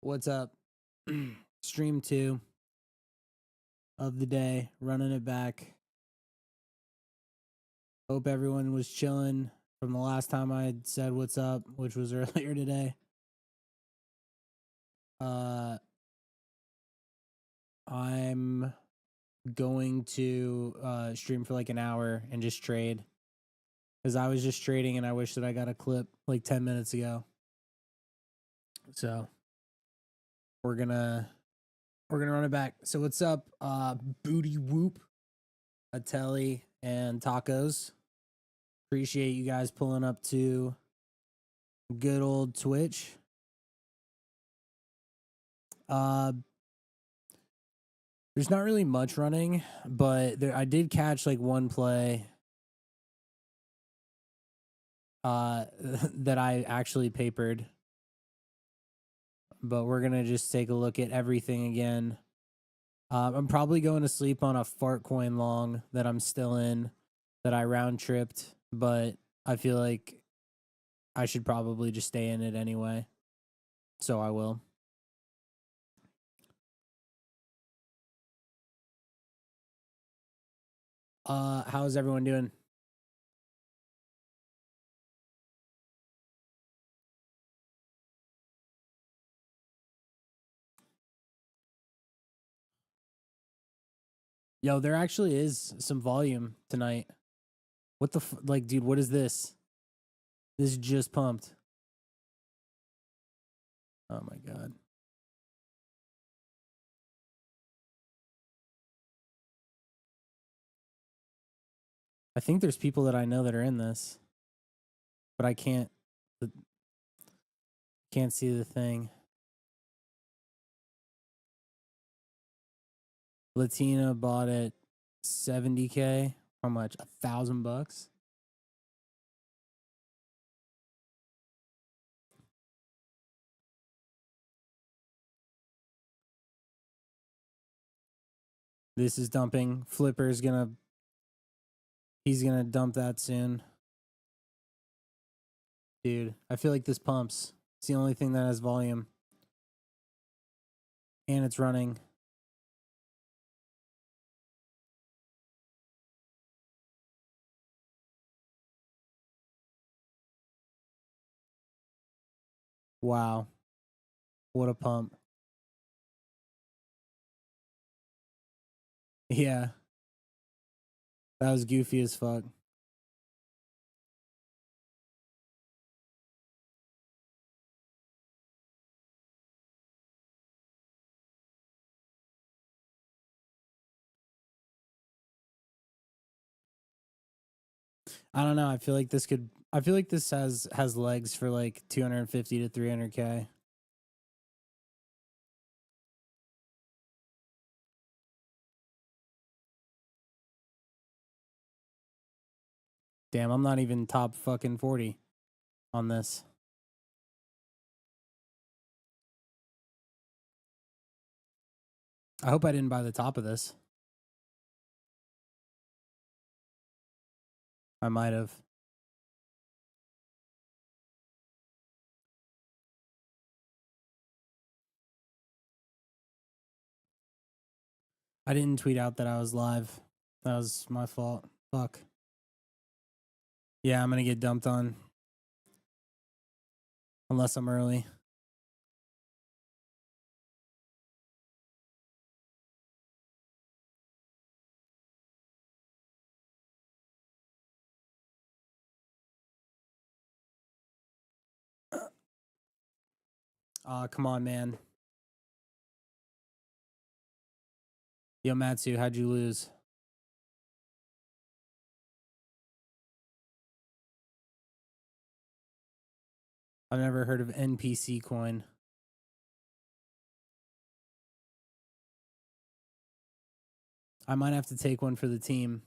What's up? Stream 2 of the day, running it back. Hope everyone was chilling from the last time I said what's up, which was earlier today. I'm going to stream for like an hour and just trade. Because I was just trading and I wish that I got a clip like 10 minutes ago. So we're gonna run it back. So what's up? Booty Whoop, Atelli, and Tacos. Appreciate you guys pulling up to good old Twitch. There's not really much running, but I did catch like one play that I actually papered. But we're gonna just take a look at everything again. I'm probably going to sleep on a fart coin long that I'm still in, that I round tripped, but I feel like I should probably just stay in it anyway. So I will. How's everyone doing? Yo, there actually is some volume tonight. What the like, dude, what is this? This just pumped. Oh my god. I think there's people that I know that are in this, but I can't see the thing. Latina bought it $70K. How much? $1,000? This is dumping. Flipper's he's gonna dump that soon. Dude, I feel like this pumps. It's the only thing that has volume. And it's running. Wow. What a pump. Yeah. That was goofy as fuck. I don't know. I feel like this has legs for like 250 to 300K. Damn, I'm not even top fucking 40 on this. I hope I didn't buy the top of this. I might have. I didn't tweet out that I was live. That was my fault. Fuck. Yeah, I'm gonna get dumped on. Unless I'm early. Come on, man. Yo, Matsu, how'd you lose? I've never heard of NPC coin. I might have to take one for the team.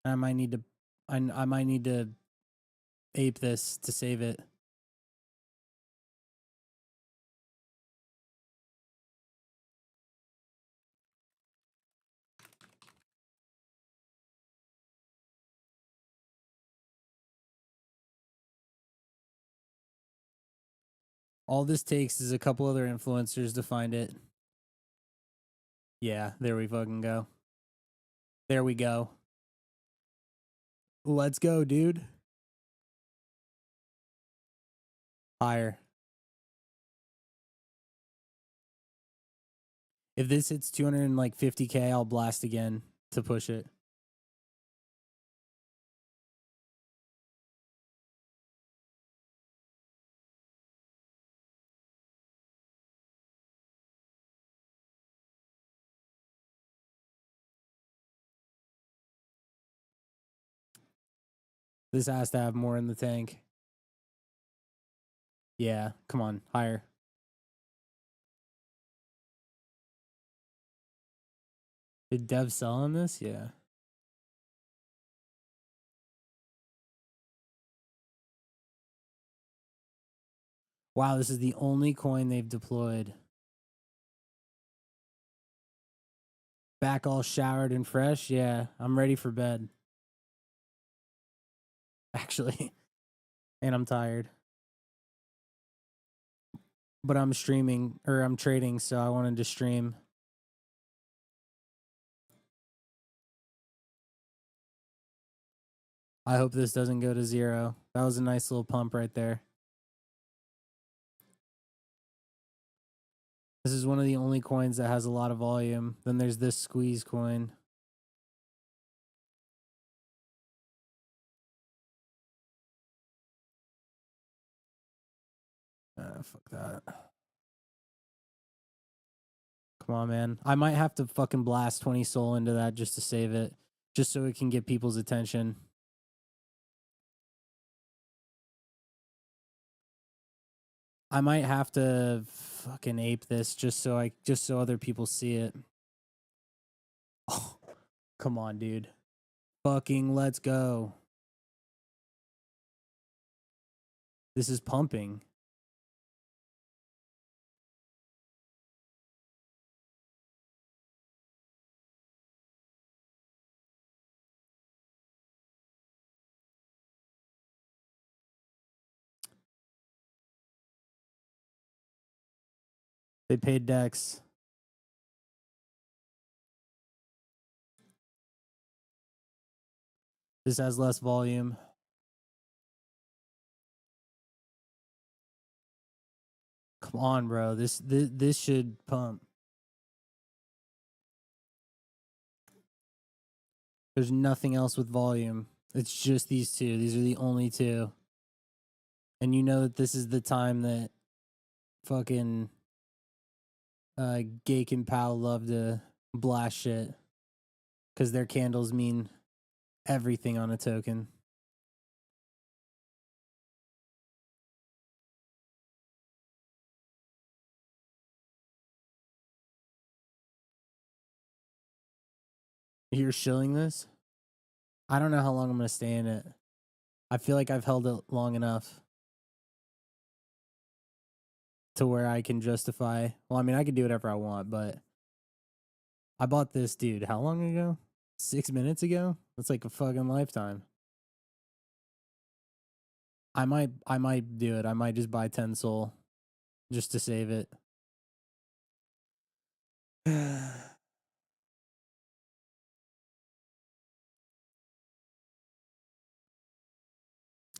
I might need to I might need to ape this to save it. All this takes is a couple other influencers to find it. Yeah, there we fucking go. There we go. Let's go, dude. Higher. If this hits 250K, I'll blast again to push it. This has to have more in the tank. Yeah, come on, higher. Did Dev sell on this? Yeah. Wow, this is the only coin they've deployed. Back all showered and fresh? Yeah, I'm ready for bed. Actually. And I'm tired. But I'm streaming, or I'm trading, so I wanted to stream. I hope this doesn't go to 0. That was a nice little pump right there. This is one of the only coins that has a lot of volume. Then there's this squeeze coin. Fuck that. Come on, man. I might have to fucking blast 20 soul into that just to save it. Just so it can get people's attention. I might have to fucking ape this just so other people see it. Oh, come on, dude. Fucking let's go. This is pumping. They paid Dex. This has less volume. Come on, bro. This should pump. There's nothing else with volume. It's just these two. These are the only two. And you know that this is the time that fucking Gake and Pal love to blast shit. Because their candles mean everything on a token. You're shilling this? I don't know how long I'm going to stay in it. I feel like I've held it long enough to where I can justify. Well, I mean, I can do whatever I want, but I bought this, dude, how long ago? 6 minutes ago? That's like a fucking lifetime. I might do it. I might just buy 10 soul just to save it.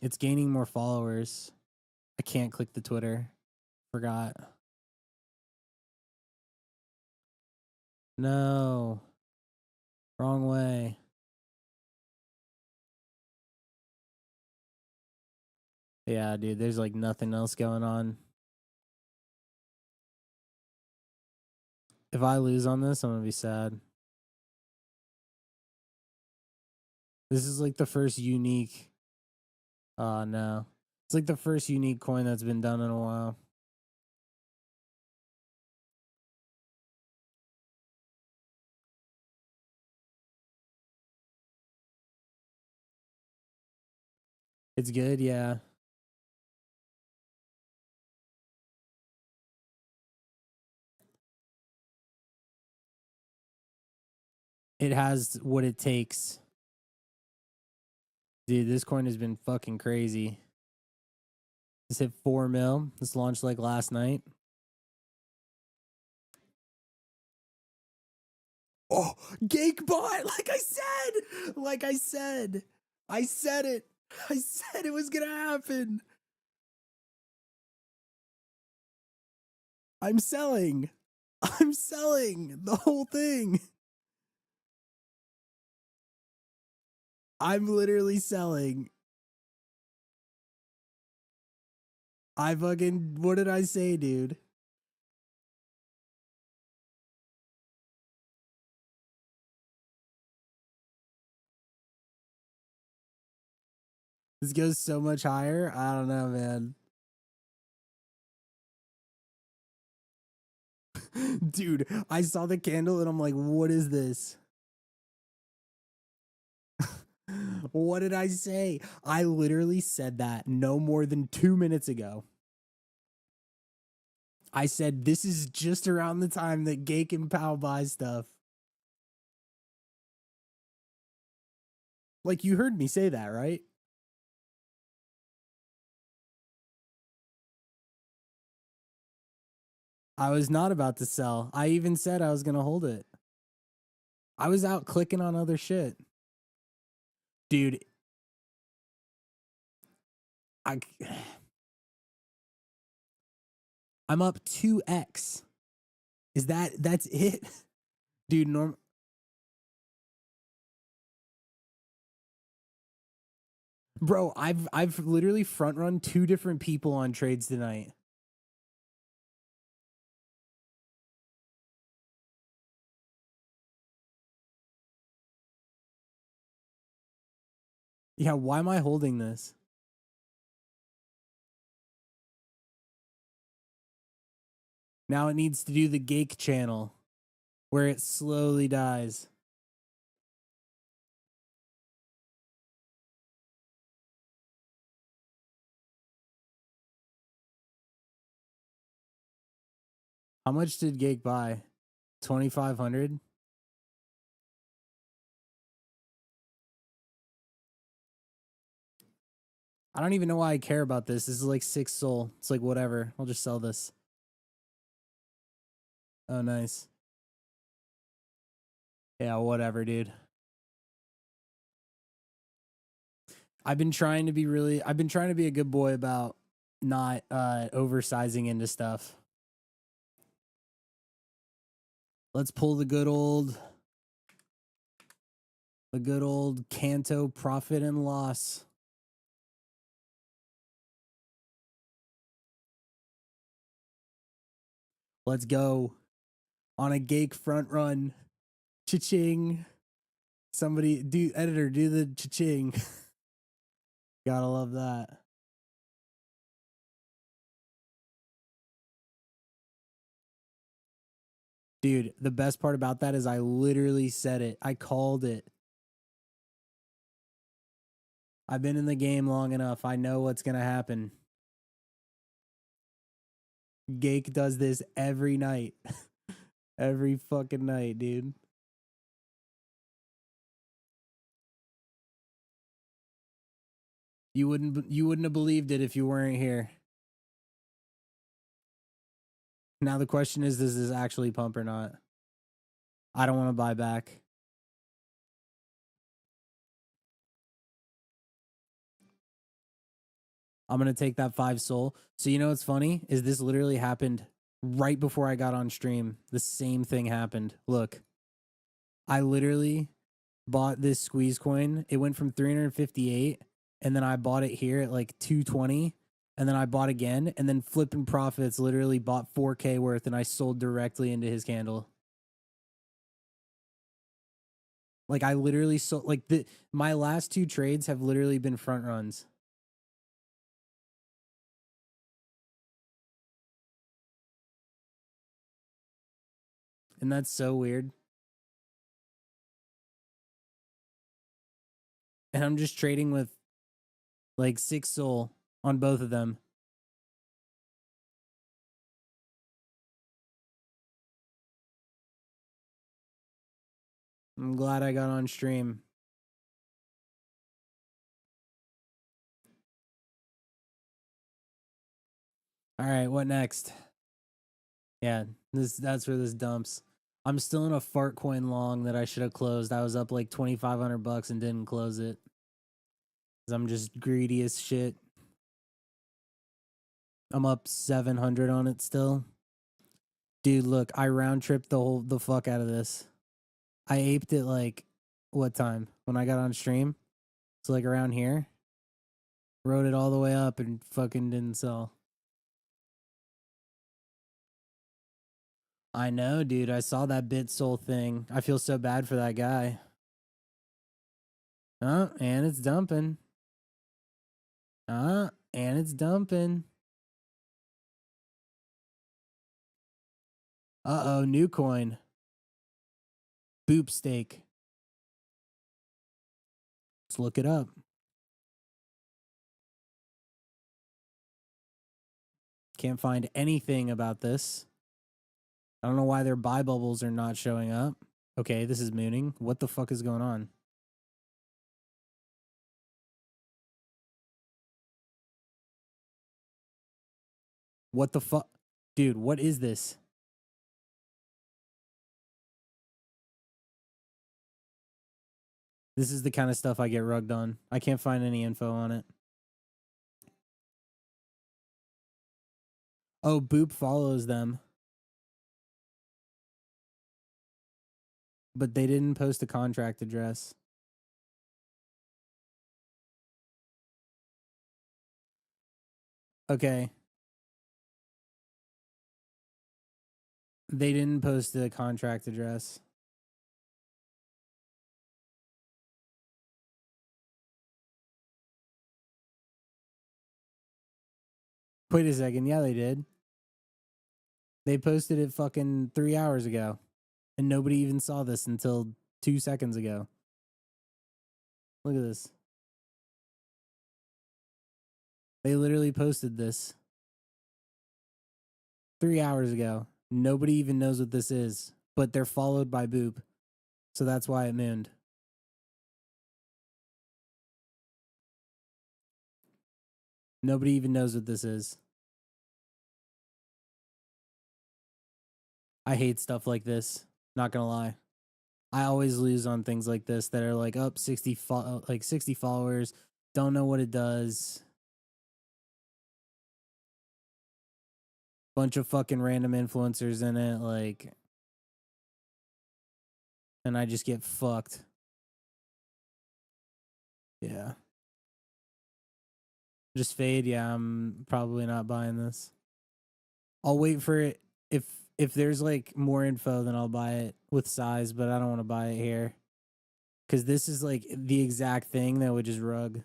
It's gaining more followers. I can't click the Twitter. Forgot. No. Wrong way. Yeah, dude, there's like nothing else going on. If I lose on this, I'm gonna be sad. This is like the first unique. No. It's like the first unique coin that's been done in a while. It's good, yeah. It has what it takes. Dude, this coin has been fucking crazy. This hit 4 mil. This launched like last night. Oh, Gake bought. Like I said. I said it. I said it was gonna happen. I'm selling. I'm selling the whole thing. I'm literally selling. What did I say, dude? This goes so much higher. I don't know, man. Dude, I saw the candle and I'm like, what is this? What did I say? I literally said that no more than 2 minutes ago. I said this is just around the time that Gake and Pow buy stuff. Like you heard me say that, right? I was not about to sell. I even said I was going to hold it. I was out clicking on other shit. Dude, I I'm up 2x. That's it? Dude, Bro, I've literally front run 2 different people on trades tonight. Yeah, why am I holding this? Now it needs to do the Gake channel where it slowly dies. How much did Gake buy? 2,500? I don't even know why I care about this. This is like 6 soul. It's like whatever. I'll just sell this. Oh, nice. Yeah, whatever, dude. I've been trying to be a good boy about not oversizing into stuff. Let's pull the good old Kanto profit and loss. Let's go on a Gake front run. Cha-ching. Somebody do the cha-ching. Gotta love that. Dude, the best part about that is I literally said it. I called it. I've been in the game long enough. I know what's going to happen. Gake does this every night. Every fucking night, dude. You wouldn't have believed it if you weren't here. Now the question is, does this actually pump or not? I don't want to buy back. I'm going to take that 5 soul. So you know what's funny? Is this literally happened right before I got on stream. The same thing happened. Look. I literally bought this squeeze coin. It went from 358 and then I bought it here at like 220 and then I bought again and then flipping profits literally bought 4K worth and I sold directly into his candle. Like I literally sold like my last 2 trades have literally been front runs. And that's so weird. And I'm just trading with like 6 soul on both of them. I'm glad I got on stream. All right, what next? Yeah, that's where this dumps. I'm still in a fart coin long that I should have closed. I was up like $2,500 and didn't close it. Cause I'm just greedy as shit. I'm up 700 on it still. Dude, look, I round tripped the fuck out of this. I aped it like what time? When I got on stream? So like around here. Rode it all the way up and fucking didn't sell. I know, dude. I saw that bit soul thing. I feel so bad for that guy. And it's dumping. And it's dumping. Uh-oh, new coin. Boop steak. Let's look it up. Can't find anything about this. I don't know why their buy bubbles are not showing up. Okay, this is mooning. What the fuck is going on? What the fuck? Dude, what is this? This is the kind of stuff I get rugged on. I can't find any info on it. Oh, Boop follows them. But they didn't post a contract address. Okay. They didn't post a contract address. Wait a second. Yeah, they did. They posted it fucking 3 hours ago. And nobody even saw this until 2 seconds ago. Look at this. They literally posted this 3 hours ago. Nobody even knows what this is. But they're followed by Boop. So that's why it mooned. Nobody even knows what this is. I hate stuff like this. Not gonna lie. I always lose on things like this that are like up 60 followers. Don't know what it does. Bunch of fucking random influencers in it, like, and I just get fucked. Yeah. Just fade. Yeah, I'm probably not buying this. I'll wait for it. If there's like more info, then I'll buy it with size, but I don't want to buy it here. Cause this is like the exact thing that would just rug.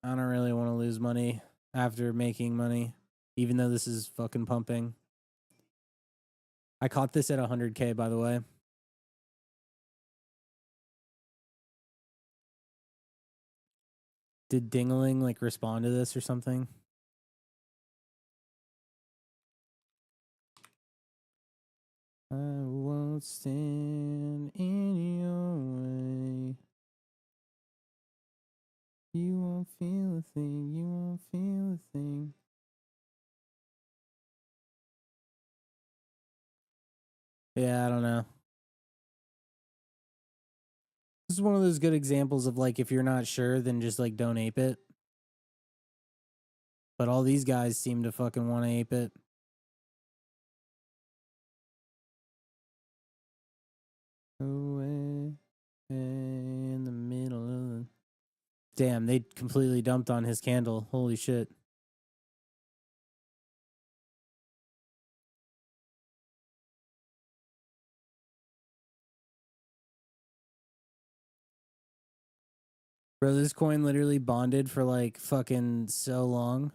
I don't really want to lose money after making money, even though this is fucking pumping. I caught this at 100K, by the way. Did Dingaling like respond to this or something? I won't stand in your way. You won't feel a thing. You won't feel a thing. Yeah, I don't know. This is one of those good examples of like, if you're not sure, then just like don't ape it. But all these guys seem to fucking want to ape it. Away in the middle of the... Damn, they completely dumped on his candle. Holy shit. Bro, this coin literally bonded for like fucking so long.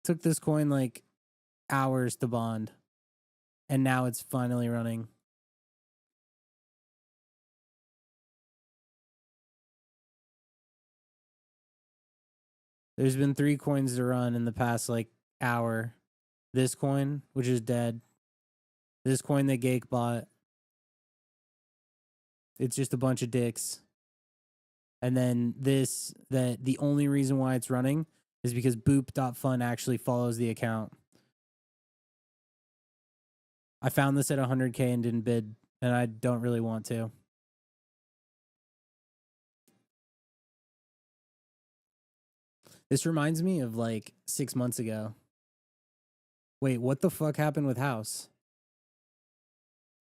Took this coin like hours to bond. And now it's finally running. There's been 3 coins to run in the past like hour. This coin, which is dead. This coin that Gake bought. It's just a bunch of dicks. And then the only reason why it's running is because boop.fun actually follows the account. I found this at 100K and didn't bid, and I don't really want to. This reminds me of like 6 months ago. Wait, what the fuck happened with House?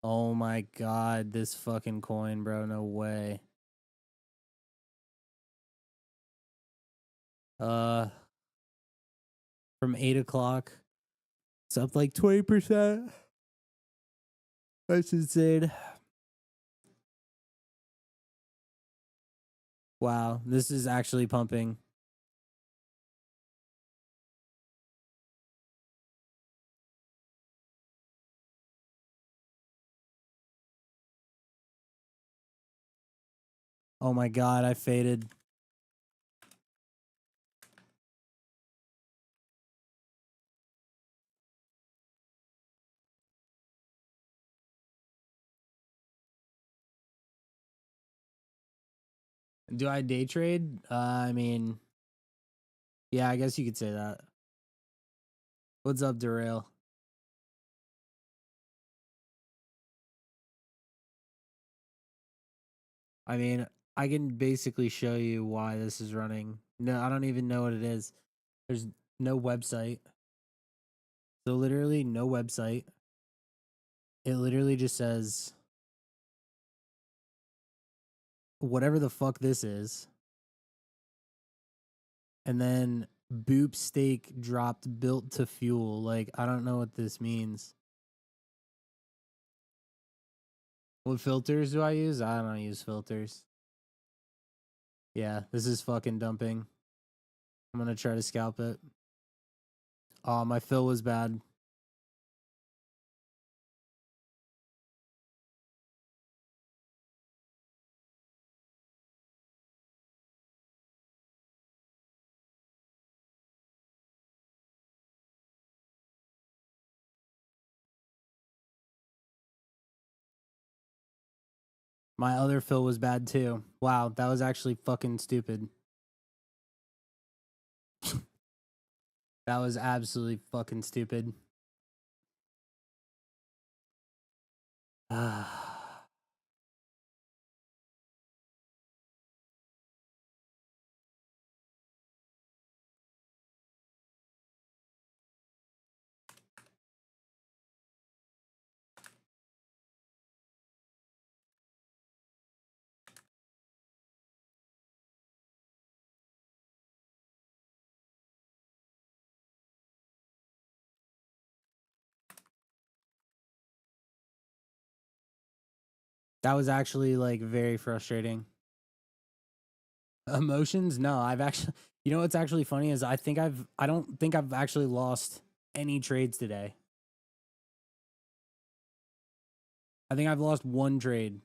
Oh my god, this fucking coin, bro. No way. From 8 o'clock, it's up like 20%. That's insane. Wow, this is actually pumping. Oh my god, I faded. Do I day trade? I mean, yeah, I guess you could say that. What's up, Derail? I mean, I can basically show you why this is running. No, I don't even know what it is. There's no website. So literally no website. It literally just says whatever the fuck this is. And then boop stake dropped built to fuel. Like, I don't know what this means. What filters do I use? I don't use filters. Yeah, this is fucking dumping. I'm gonna try to scalp it. Oh, my fill was bad. My other fill was bad too. Wow, that was actually fucking stupid. That was absolutely fucking stupid. That was actually like very frustrating. Emotions? No, I've actually, you know what's actually funny is I don't think I've actually lost any trades today. I think I've lost one trade.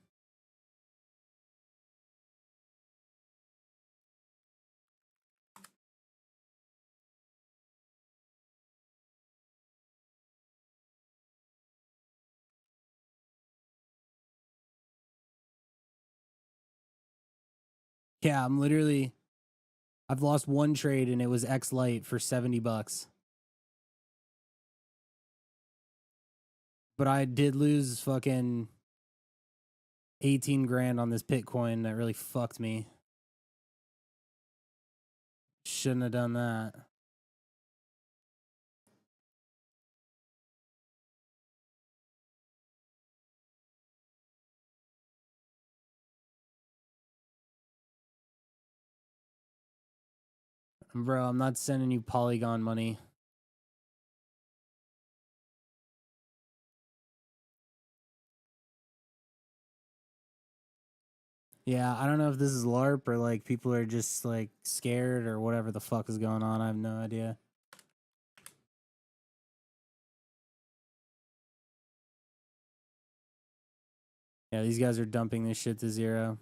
Yeah, I've lost one trade and it was X Lite for $70. But I did lose fucking 18 grand on this Bitcoin that really fucked me. Shouldn't have done that. Bro, I'm not sending you Polygon money. Yeah, I don't know if this is LARP or like people are just like scared or whatever the fuck is going on. I have no idea. Yeah, these guys are dumping this shit to zero.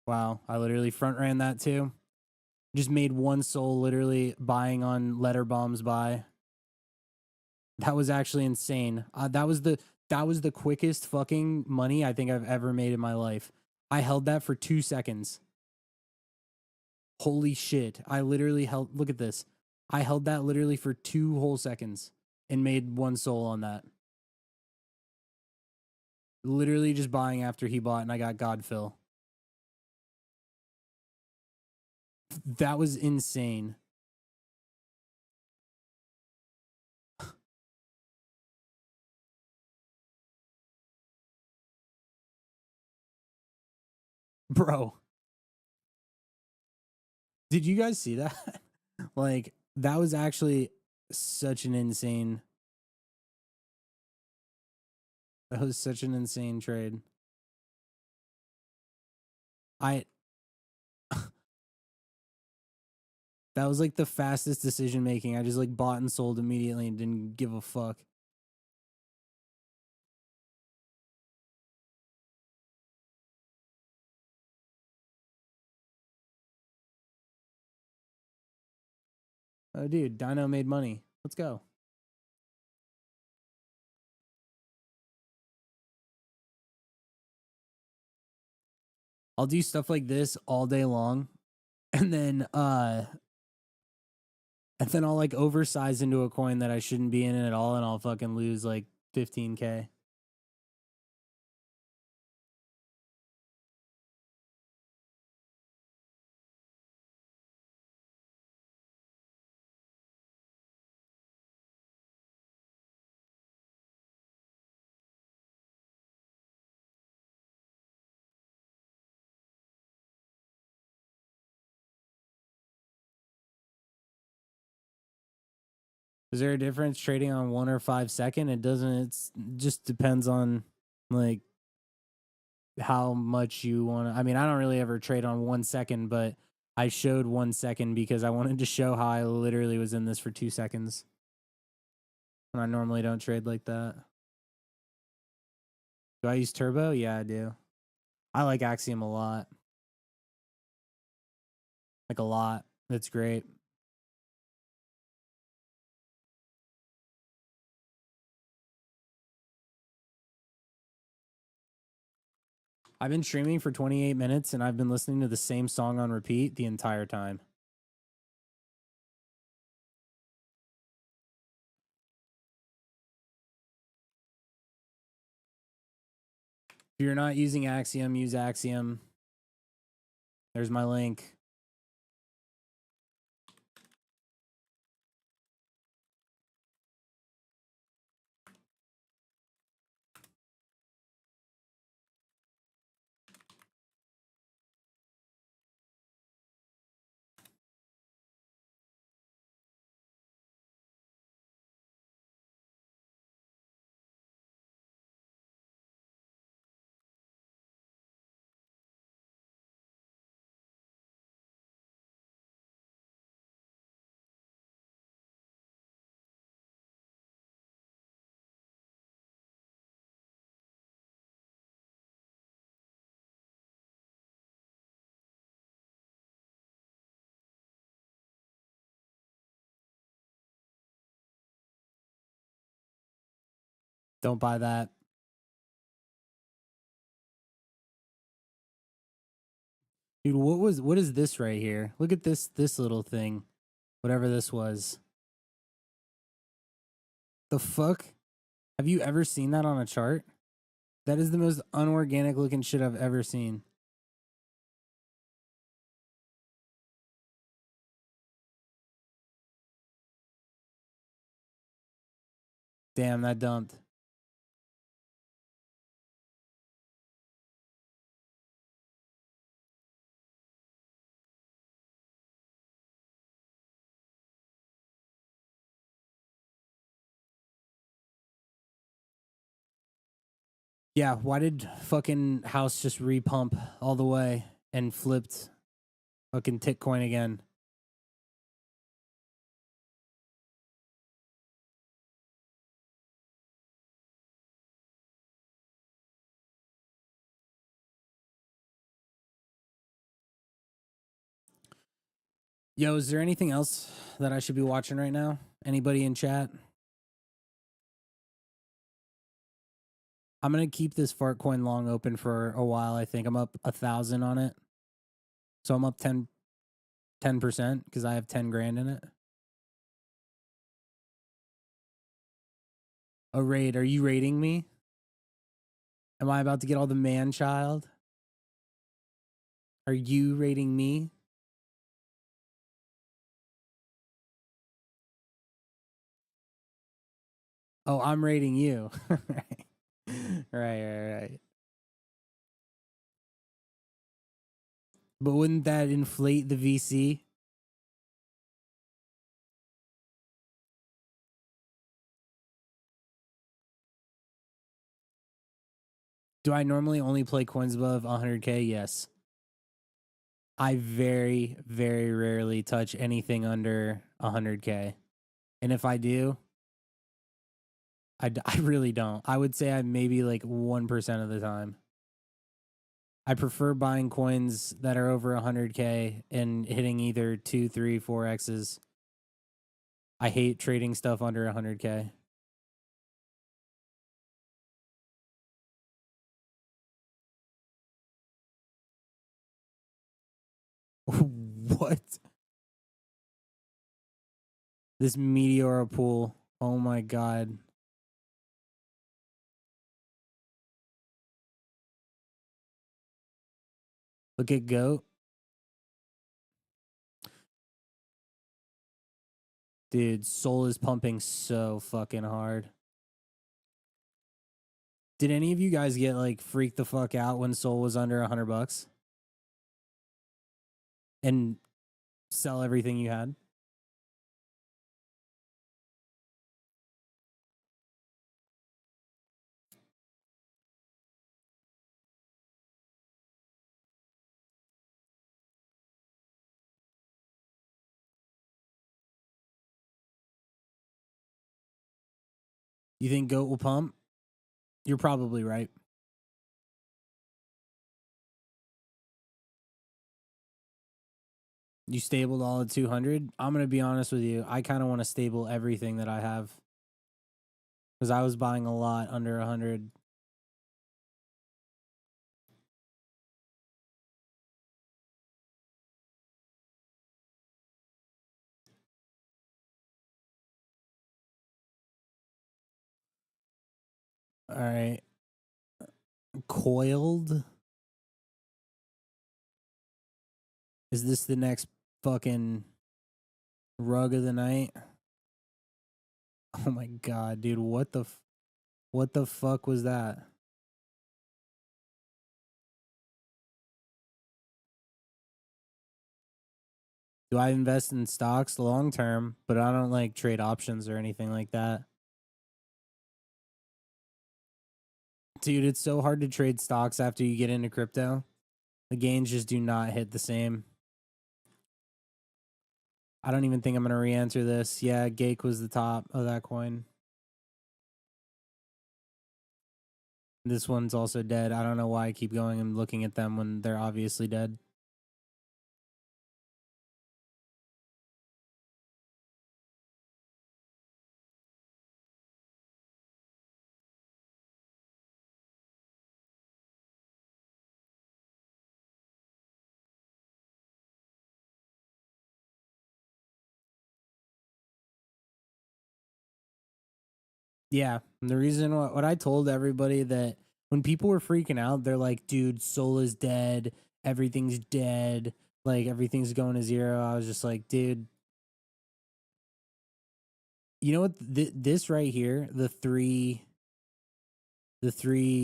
Wow, I literally front ran that too. Just made one soul literally buying on letter bombs buy. That was actually insane. That That was the quickest fucking money I think I've ever made in my life. I held that for 2 seconds. Holy shit. I literally held, look at this. I held that literally for 2 whole seconds and made 1 soul on that. Literally just buying after he bought and I got Godfill. That was insane. Bro. Did you guys see that? Like, that was actually such an insane. That was such an insane trade. I That was like the fastest decision making. I just like bought and sold immediately and didn't give a fuck. Oh, dude, Dino made money. Let's go. I'll do stuff like this all day long, and then I'll like oversize into a coin that I shouldn't be in it at all, and I'll fucking lose like 15K. Is there a difference trading on 1 or 5 second? It doesn't. It just depends on like how much you want to. I mean, I don't really ever trade on 1 second, but I showed 1 second because I wanted to show how I literally was in this for 2 seconds. And I normally don't trade like that. Do I use Turbo? Yeah, I do. I like Axiom a lot. Like a lot. That's great. I've been streaming for 28 minutes and I've been listening to the same song on repeat the entire time. If you're not using Axiom, use Axiom. There's my link. Don't buy that. Dude, what is this right here? Look at this little thing. Whatever this was. The fuck? Have you ever seen that on a chart? That is the most unorganic looking shit I've ever seen. Damn, that dumped. Yeah, why did fucking House just repump all the way and flipped fucking Titcoin again? Yo, is there anything else that I should be watching right now? Anybody in chat? I'm gonna keep this fart coin long open for a while. I think I'm up 1,000 on it, so I'm up 10% because I have 10 grand in it. A raid? Are you raiding me? Am I about to get all the man child? Are you raiding me? Oh, I'm raiding you. right. Right. But wouldn't that inflate the VC? Do I normally only play coins above 100K? Yes. I very, very rarely touch anything under 100K. And if I do, I really don't. I would say I maybe like 1% of the time. I prefer buying coins that are over 100K and hitting either 2, 3, 4X's. I hate trading stuff under 100K. What? This meteor pool. Oh my god. Look at Goat. Dude, Soul is pumping so fucking hard. Did any of you guys get like freaked the fuck out when Soul was under $100 and sell everything you had? You think Goat will pump? You're probably right. You stabled all at 200. I'm going to be honest with you. I kind of want to stable everything that I have because I was buying a lot under 100. All right. Coiled. Is this the next fucking rug of the night? Oh my god, dude, what the fuck was that? Do I invest in stocks long term, but I don't like trade options or anything like that? Dude, it's so hard to trade stocks after you get into crypto. The gains just do not hit the same. I don't even think I'm going to re-enter this. Yeah, Gake was the top of that coin. This one's also dead. I don't know why I keep going and looking at them when they're obviously dead. Yeah, and the reason what I told everybody that when people were freaking out, they're like, "Dude, Sol is dead. Everything's dead. Like everything's going to zero." I was just like, "Dude, you know what? This right here, the three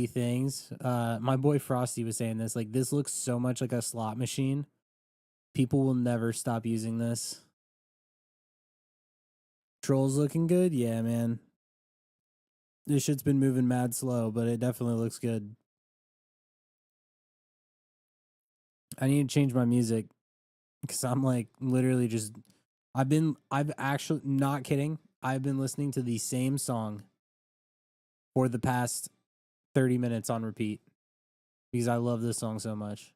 things. My boy Frosty was saying this. Like, this looks so much like a slot machine. People will never stop using this. Trolls looking good, yeah, man. This shit's been moving mad slow, but it definitely looks good. I need to change my music because I'm like literally just. I've actually not kidding. I've been listening to the same song for the past 30 minutes on repeat because I love this song so much.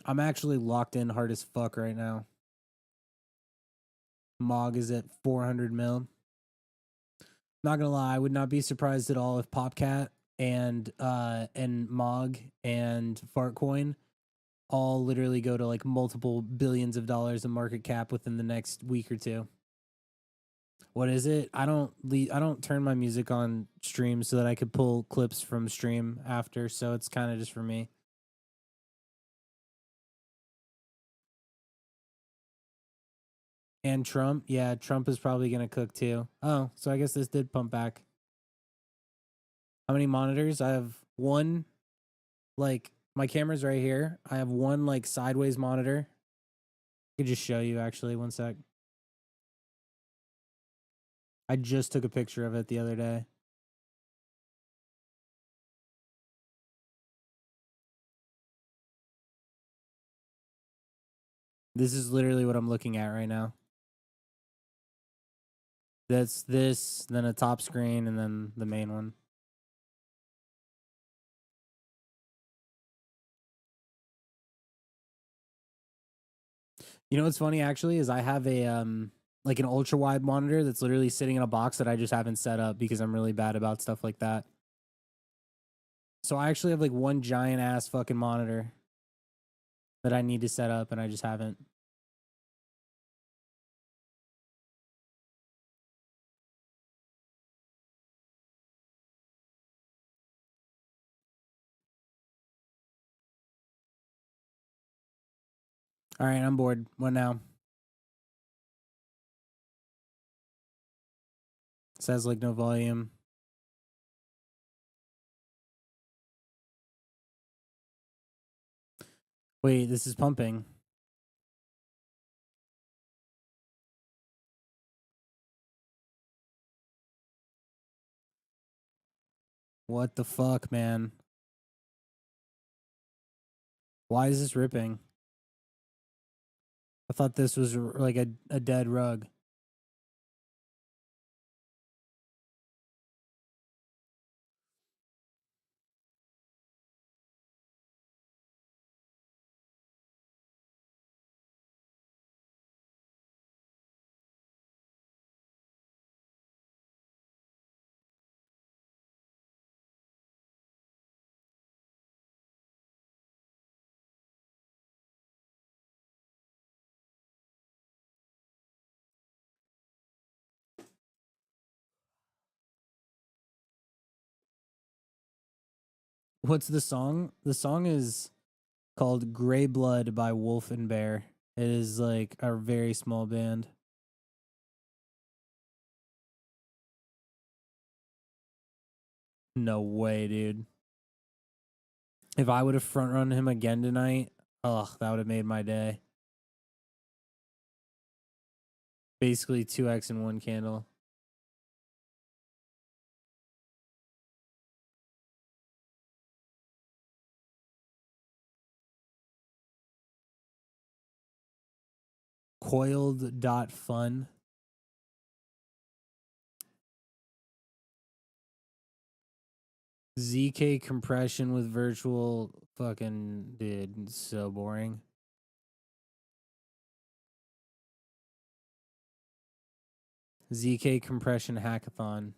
I'm actually locked in hard as fuck right now. Mog is at 400 mil. Not gonna lie, I would not be surprised at all if Popcat and Mog and Fartcoin all literally go to like multiple billions of dollars in market cap within the next week or two. What is it? I don't turn my music on stream so that I could pull clips from stream after, so it's kind of just for me. And Trump, yeah, Trump is probably gonna cook too. Oh, so I guess this did pump back. How many monitors? I have one, like my camera's right here. I have one like sideways monitor. I could just show you actually, one sec. I just took a picture of it the other day. This is literally what I'm looking at right now. That's this, then a top screen, and then the main one. You know what's funny actually is I have a like an ultra wide monitor that's literally sitting in a box that I just haven't set up because I'm really bad about stuff like that. So I actually have like one giant ass fucking monitor that I need to set up and I just haven't. All right, I'm bored. What now? Says like no volume. Wait, this is pumping. What the fuck, man? Why is this ripping? I thought this was like a dead rug. What's the song? The song is called Gray Blood by Wolf and Bear. It is like a very small band. No way, dude. If I would have front run him again tonight, ugh, that would have made my day. Basically 2x in one candle. Coiled.fun. ZK compression with virtual fucking dude, so boring. ZK compression hackathon.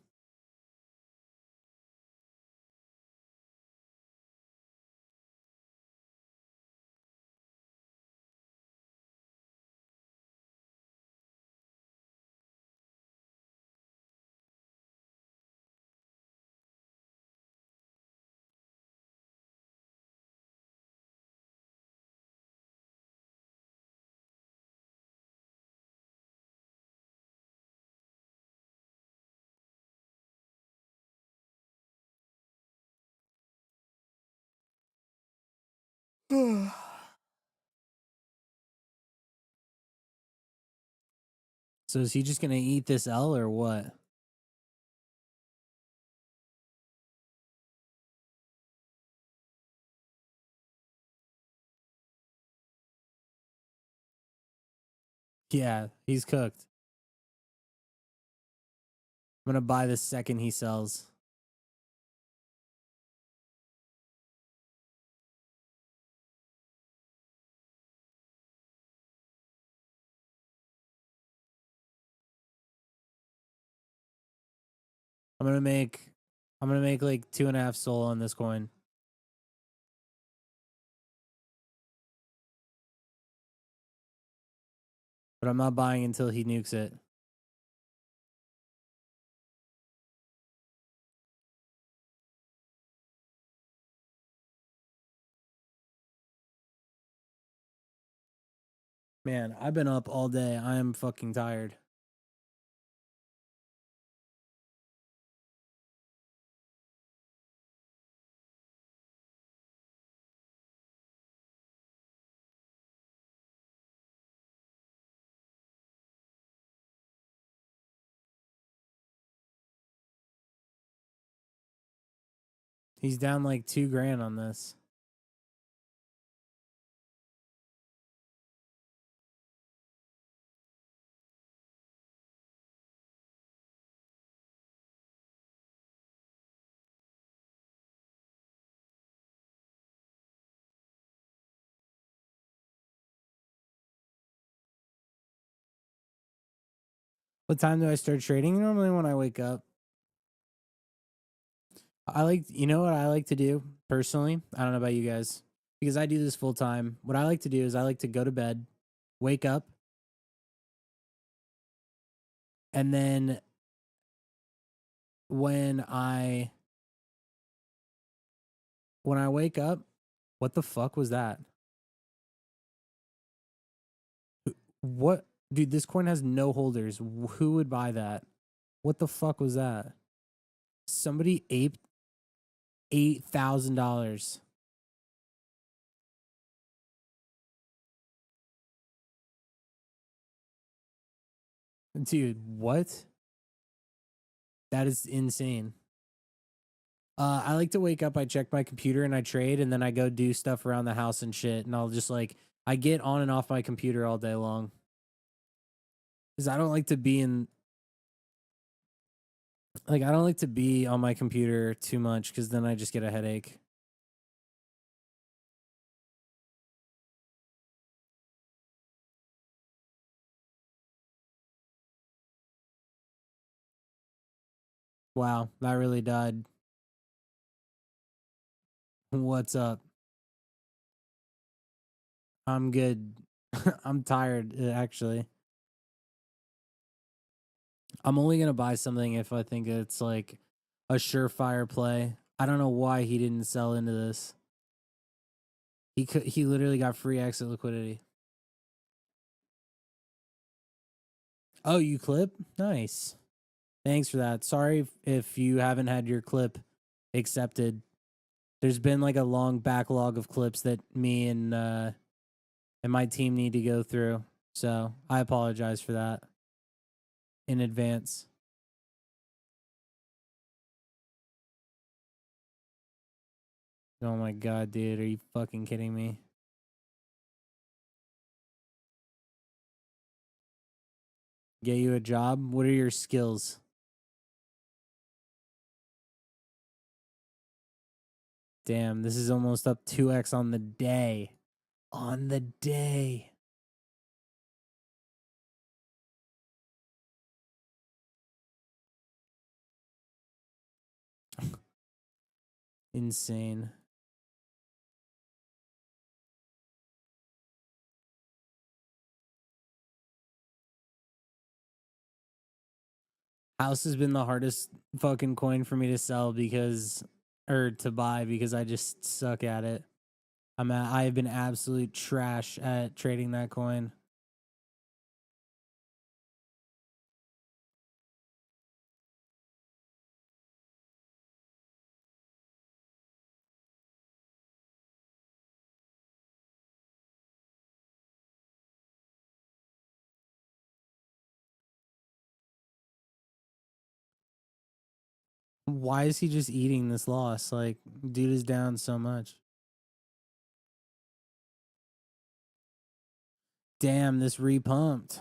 So is he just gonna eat this L or what? Yeah, he's cooked. I'm gonna buy the second he sells. I'm gonna make like 2.5 soul on this coin. But I'm not buying until he nukes it. Man, I've been up all day. I am fucking tired. He's down like 2 grand on this. What time do I start trading? Normally when I wake up. You know what I like to do personally? I don't know about you guys because I do this full time. What I like to do is I like to go to bed, wake up, and then when I wake up, what the fuck was that? What, dude, this coin has no holders. Who would buy that? What the fuck was that? Somebody aped $8,000. Dude, what? That is insane. I like to wake up, I check my computer and I trade, and then I go do stuff around the house and shit. And I'll just like, I get on and off my computer all day long. Because I don't like to be I don't like to be on my computer too much because then I just get a headache. Wow, that really died. What's up? I'm good. I'm tired, actually. I'm only gonna buy something if I think it's like a surefire play. I don't know why he didn't sell into this. He literally got free exit liquidity. Oh, you clip? Nice. Thanks for that. Sorry if you haven't had your clip accepted. There's been like a long backlog of clips that me and my team need to go through. So I apologize for that in advance. Oh my god, dude, are you fucking kidding me? Get you a job? What are your skills? Damn, this is almost up 2x on the day. On the day. Insane. House has been the hardest fucking coin for me to sell or to buy because I just suck at it. I have been absolute trash at trading that coin. Why is he just eating this loss? Like, dude is down so much. Damn, this repumped.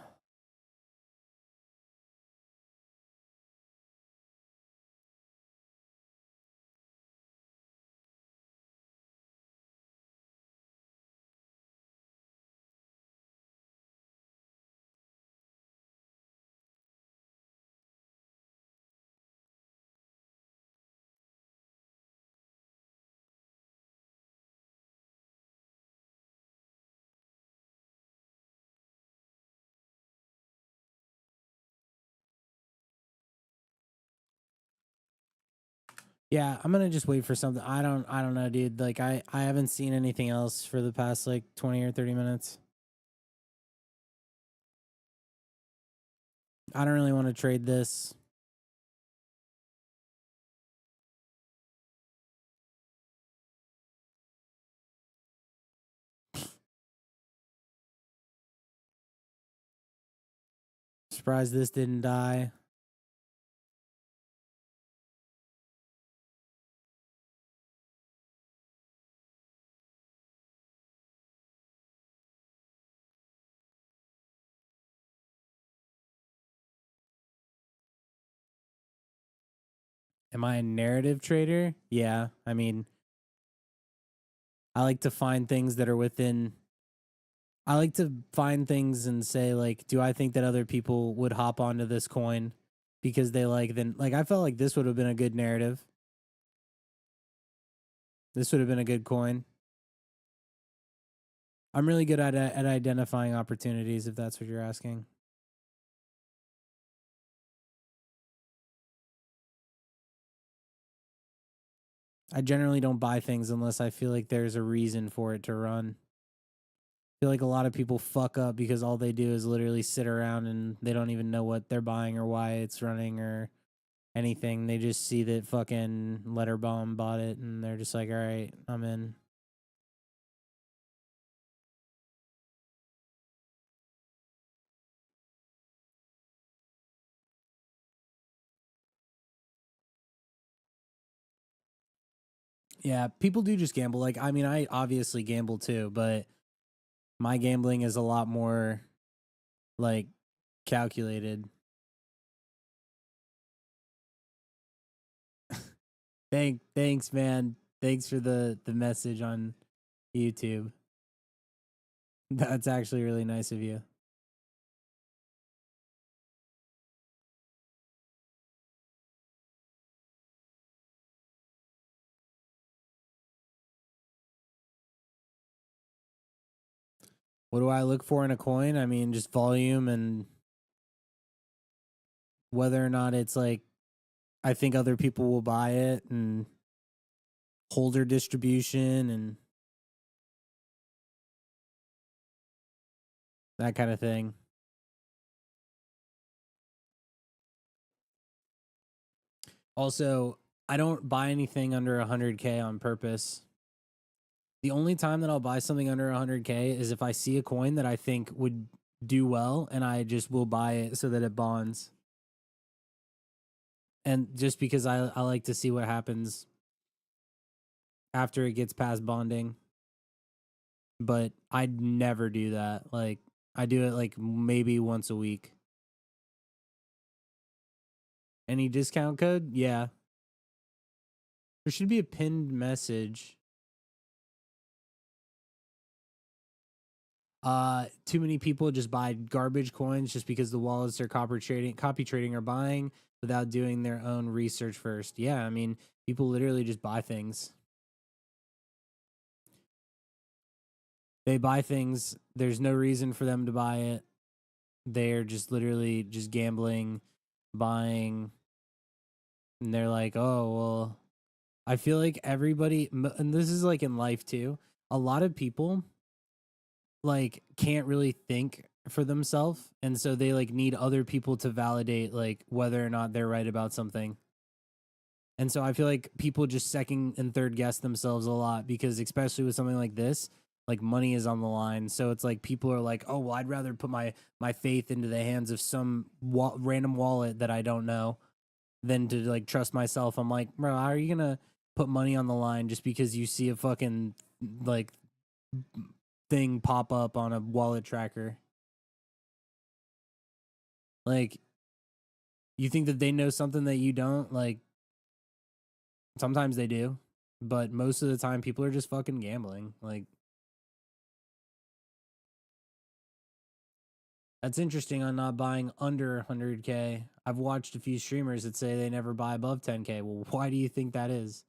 Yeah, I'm gonna just wait for something. I don't know, dude. Like I haven't seen anything else for the past like 20 or 30 minutes. I don't really want to trade this. Surprised this didn't die. Am I a narrative trader? Yeah. I mean, I like to find things that are within. I like to find things and say, like, do I think that other people would hop onto this coin because they like, then, like, I felt like this would have been a good narrative. This would have been a good coin. I'm really good at identifying opportunities, if that's what you're asking. I generally don't buy things unless I feel like there's a reason for it to run. I feel like a lot of people fuck up because all they do is literally sit around and they don't even know what they're buying or why it's running or anything. They just see that fucking Letterbomb bought it and they're just like, all right, I'm in. Yeah, people do just gamble. Like, I mean, I obviously gamble too, but my gambling is a lot more like calculated. Thanks, man. Thanks for the message on YouTube. That's actually really nice of you. What do I look for in a coin? I mean, just volume and whether or not it's like I think other people will buy it and holder distribution and that kind of thing. Also, I don't buy anything under 100K on purpose. The only time that I'll buy something under 100K is if I see a coin that I think would do well and I just will buy it so that it bonds. And just because I like to see what happens after it gets past bonding. But I'd never do that. Like, I do it like maybe once a week. Any discount code? Yeah. There should be a pinned message. Too many people just buy garbage coins just because the wallets they're copy trading or buying without doing their own research first. Yeah, I mean, people literally just buy things. They buy things. There's no reason for them to buy it. They're just literally just gambling, buying, and they're like, "Oh, well, I feel like everybody, and this is like in life too, a lot of people like can't really think for themselves. And so they like need other people to validate like whether or not they're right about something. And so I feel like people just second and third guess themselves a lot because, especially with something like this, like money is on the line. So it's like people are like, oh, well, I'd rather put my faith into the hands of some random wallet that I don't know than to like trust myself. I'm like, bro, how are you gonna put money on the line just because you see a fucking like thing pop up on a wallet tracker? Like, you think that they know something that you don't? Like, sometimes they do, but most of the time, people are just fucking gambling. Like, that's interesting on not buying under 100K. I've watched a few streamers that say they never buy above 10K. Well, why do you think that is?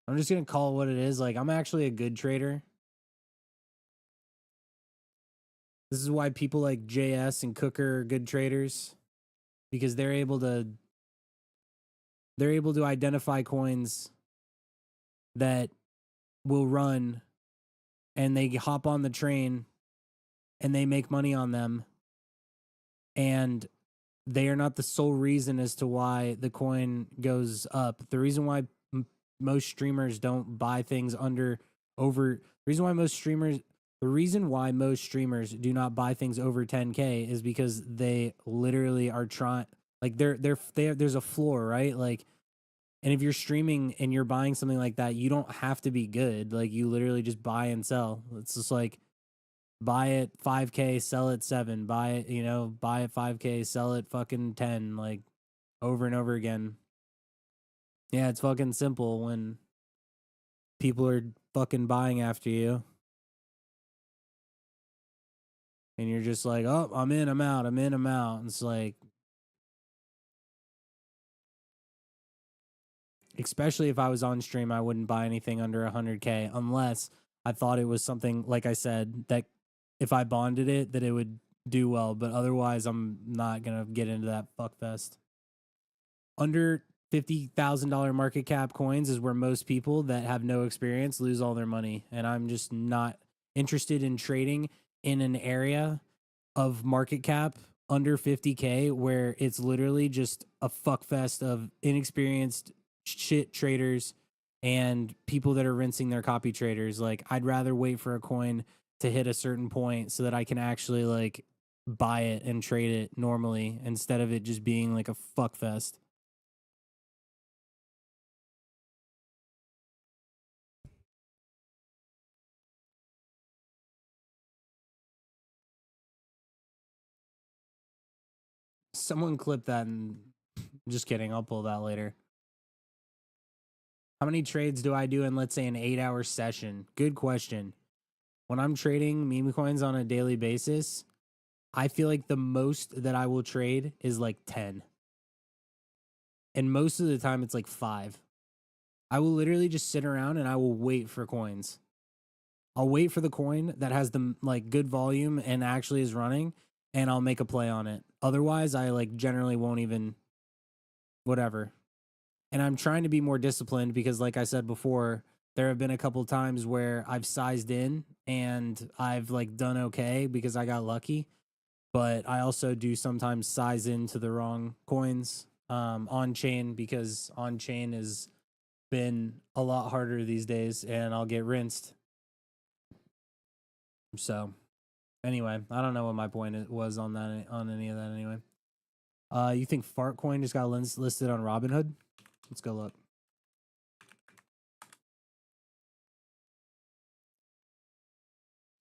I'm just gonna call it what it is. Like, I'm actually a good trader. This is why people like JS and Cooker are good traders because they're able to they're able to identify coins that will run, and they hop on the train and they make money on them, and they are not the sole reason as to why the coin goes up. The reason why most streamers don't buy things over the reason why most streamers do not buy things over 10K is because they literally are trying, like there's a floor, right? Like, and if you're streaming and you're buying something like that, you don't have to be good. Like, you literally just buy and sell. It's just like, buy it 5K, sell it 7, buy it, buy it 5K, sell it fucking 10, like, over and over again. Yeah, it's fucking simple when people are fucking buying after you. And you're just like, oh, I'm in, I'm out, I'm in, I'm out. And it's like, especially if I was on stream, I wouldn't buy anything under 100K unless I thought it was something, like I said, that if I bonded it, that it would do well. But otherwise, I'm not going to get into that fuckfest. Under $50,000 market cap coins is where most people that have no experience lose all their money. And I'm just not interested in trading in an area of market cap under 50K where it's literally just a fuckfest of inexperienced shit traders and people that are rinsing their copy traders. Like, I'd rather wait for a coin to hit a certain point so that I can actually like buy it and trade it normally instead of it just being like a fuckfest. Someone clip that and just kidding. I'll pull that later. How many trades do I do in, let's say, an 8-hour session? Good question. When I'm trading meme coins on a daily basis, I feel like the most that I will trade is like 10. And most of the time it's like 5. I will literally just sit around and I will wait for coins. I'll wait for the coin that has the like good volume and actually is running, and I'll make a play on it. Otherwise, I like generally won't even whatever. And I'm trying to be more disciplined because, like I said before, there have been a couple times where I've sized in and I've like done okay because I got lucky. But I also do sometimes size into the wrong coins on chain, because on chain has been a lot harder these days and I'll get rinsed. So anyway, I don't know what my point was on that, on any of that anyway. You think Fartcoin just got listed on Robinhood? Let's go look.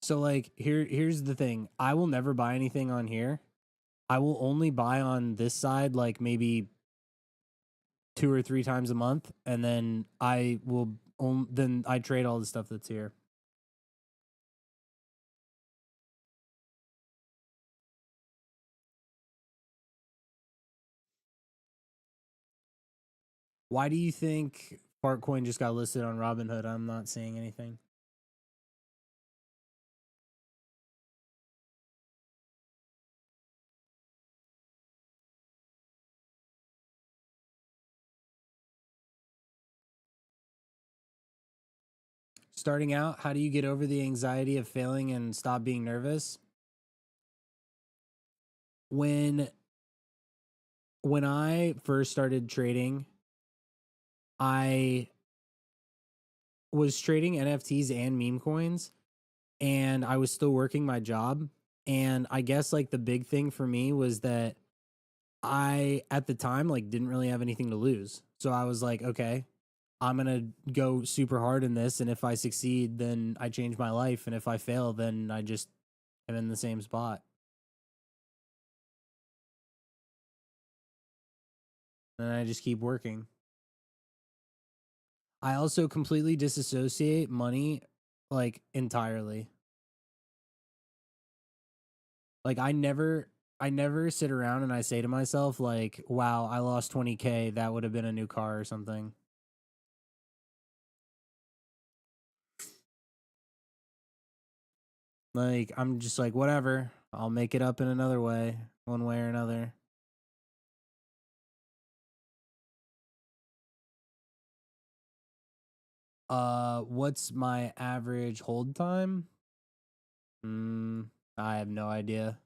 So like here's the thing. I will never buy anything on here. I will only buy on this side like maybe 2 or 3 times a month, and then I will then I trade all the stuff that's here. Why do you think Fartcoin just got listed on Robinhood? I'm not seeing anything. Starting out, how do you get over the anxiety of failing and stop being nervous? When I first started trading, I was trading NFTs and meme coins, and I was still working my job. And I guess like the big thing for me was that I at the time like didn't really have anything to lose. So I was like, okay, I'm going to go super hard in this, and if I succeed, then I change my life, and if I fail, then I just am in the same spot. And I just keep working. I also completely disassociate money like entirely. Like I never sit around and I say to myself like, wow, I lost 20K, that would have been a new car or something. Like I'm just like, whatever, I'll make it up in another way, one way or another. What's my average hold time? I have no idea.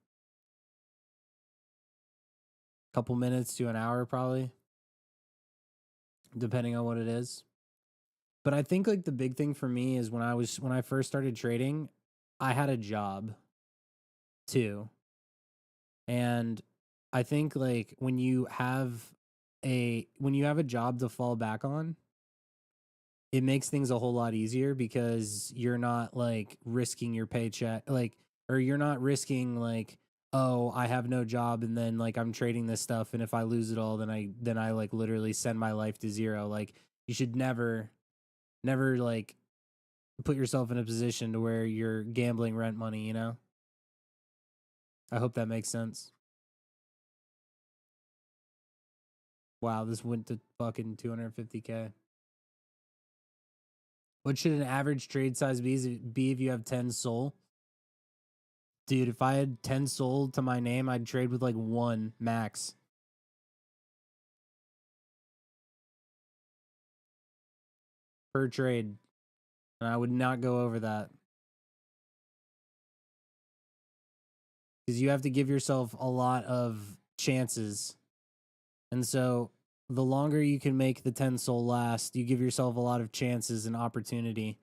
Couple minutes to an hour probably, depending on what it is. But I think like the big thing for me is when I first started trading, I had a job too. And I think like when you have a job to fall back on, it makes things a whole lot easier because you're not like risking your paycheck, like, or you're not risking like, oh, I have no job and then like I'm trading this stuff and if I lose it all, then I like literally send my life to zero. Like you should never like put yourself in a position to where you're gambling rent money, you know? I hope that makes sense. Wow, this went to fucking 250K. What should an average trade size be if you have 10 soul? Dude, if I had 10 soul to my name, I'd trade with like one max per trade. And I would not go over that. Because you have to give yourself a lot of chances. And so the longer you can make the 10 soul last, you give yourself a lot of chances and opportunity.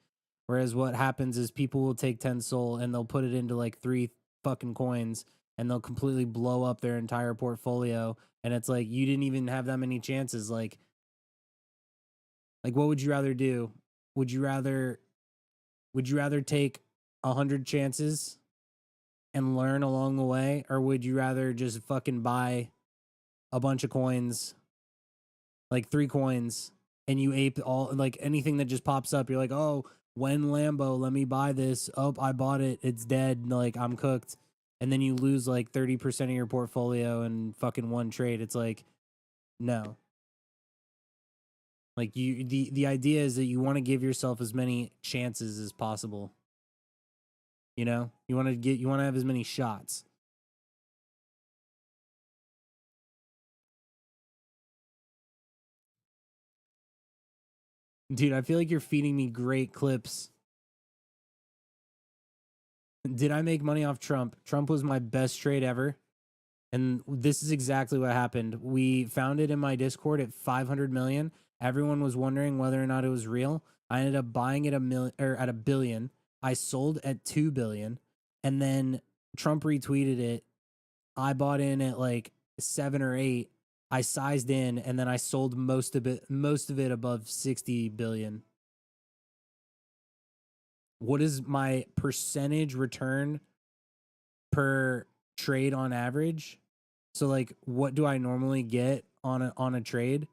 Whereas what happens is people will take 10 soul and they'll put it into like 3 fucking coins and they'll completely blow up their entire portfolio. And it's like, you didn't even have that many chances. Like what would you rather do? Would you rather take 100 chances and learn along the way, or would you rather just fucking buy a bunch of coins, like 3 coins, and you ape all like anything that just pops up? You're like, oh, when Lambo, let me buy this. Oh, I bought it. It's dead. Like I'm cooked. And then you lose like 30% of your portfolio in fucking one trade. It's like, no. Like the idea is that you want to give yourself as many chances as possible. You know, you want to have as many shots. Dude, I feel like you're feeding me great clips. Did I make money off Trump? Trump was my best trade ever. And this is exactly what happened. We found it in my Discord at 500 million. Everyone was wondering whether or not it was real. I ended up buying it at a billion. I sold at 2 billion. And then Trump retweeted it. I bought in at like 7 or 8. I sized in and then I sold most of it above 60 billion. What is my percentage return per trade on average? So like what do I normally get on a trade?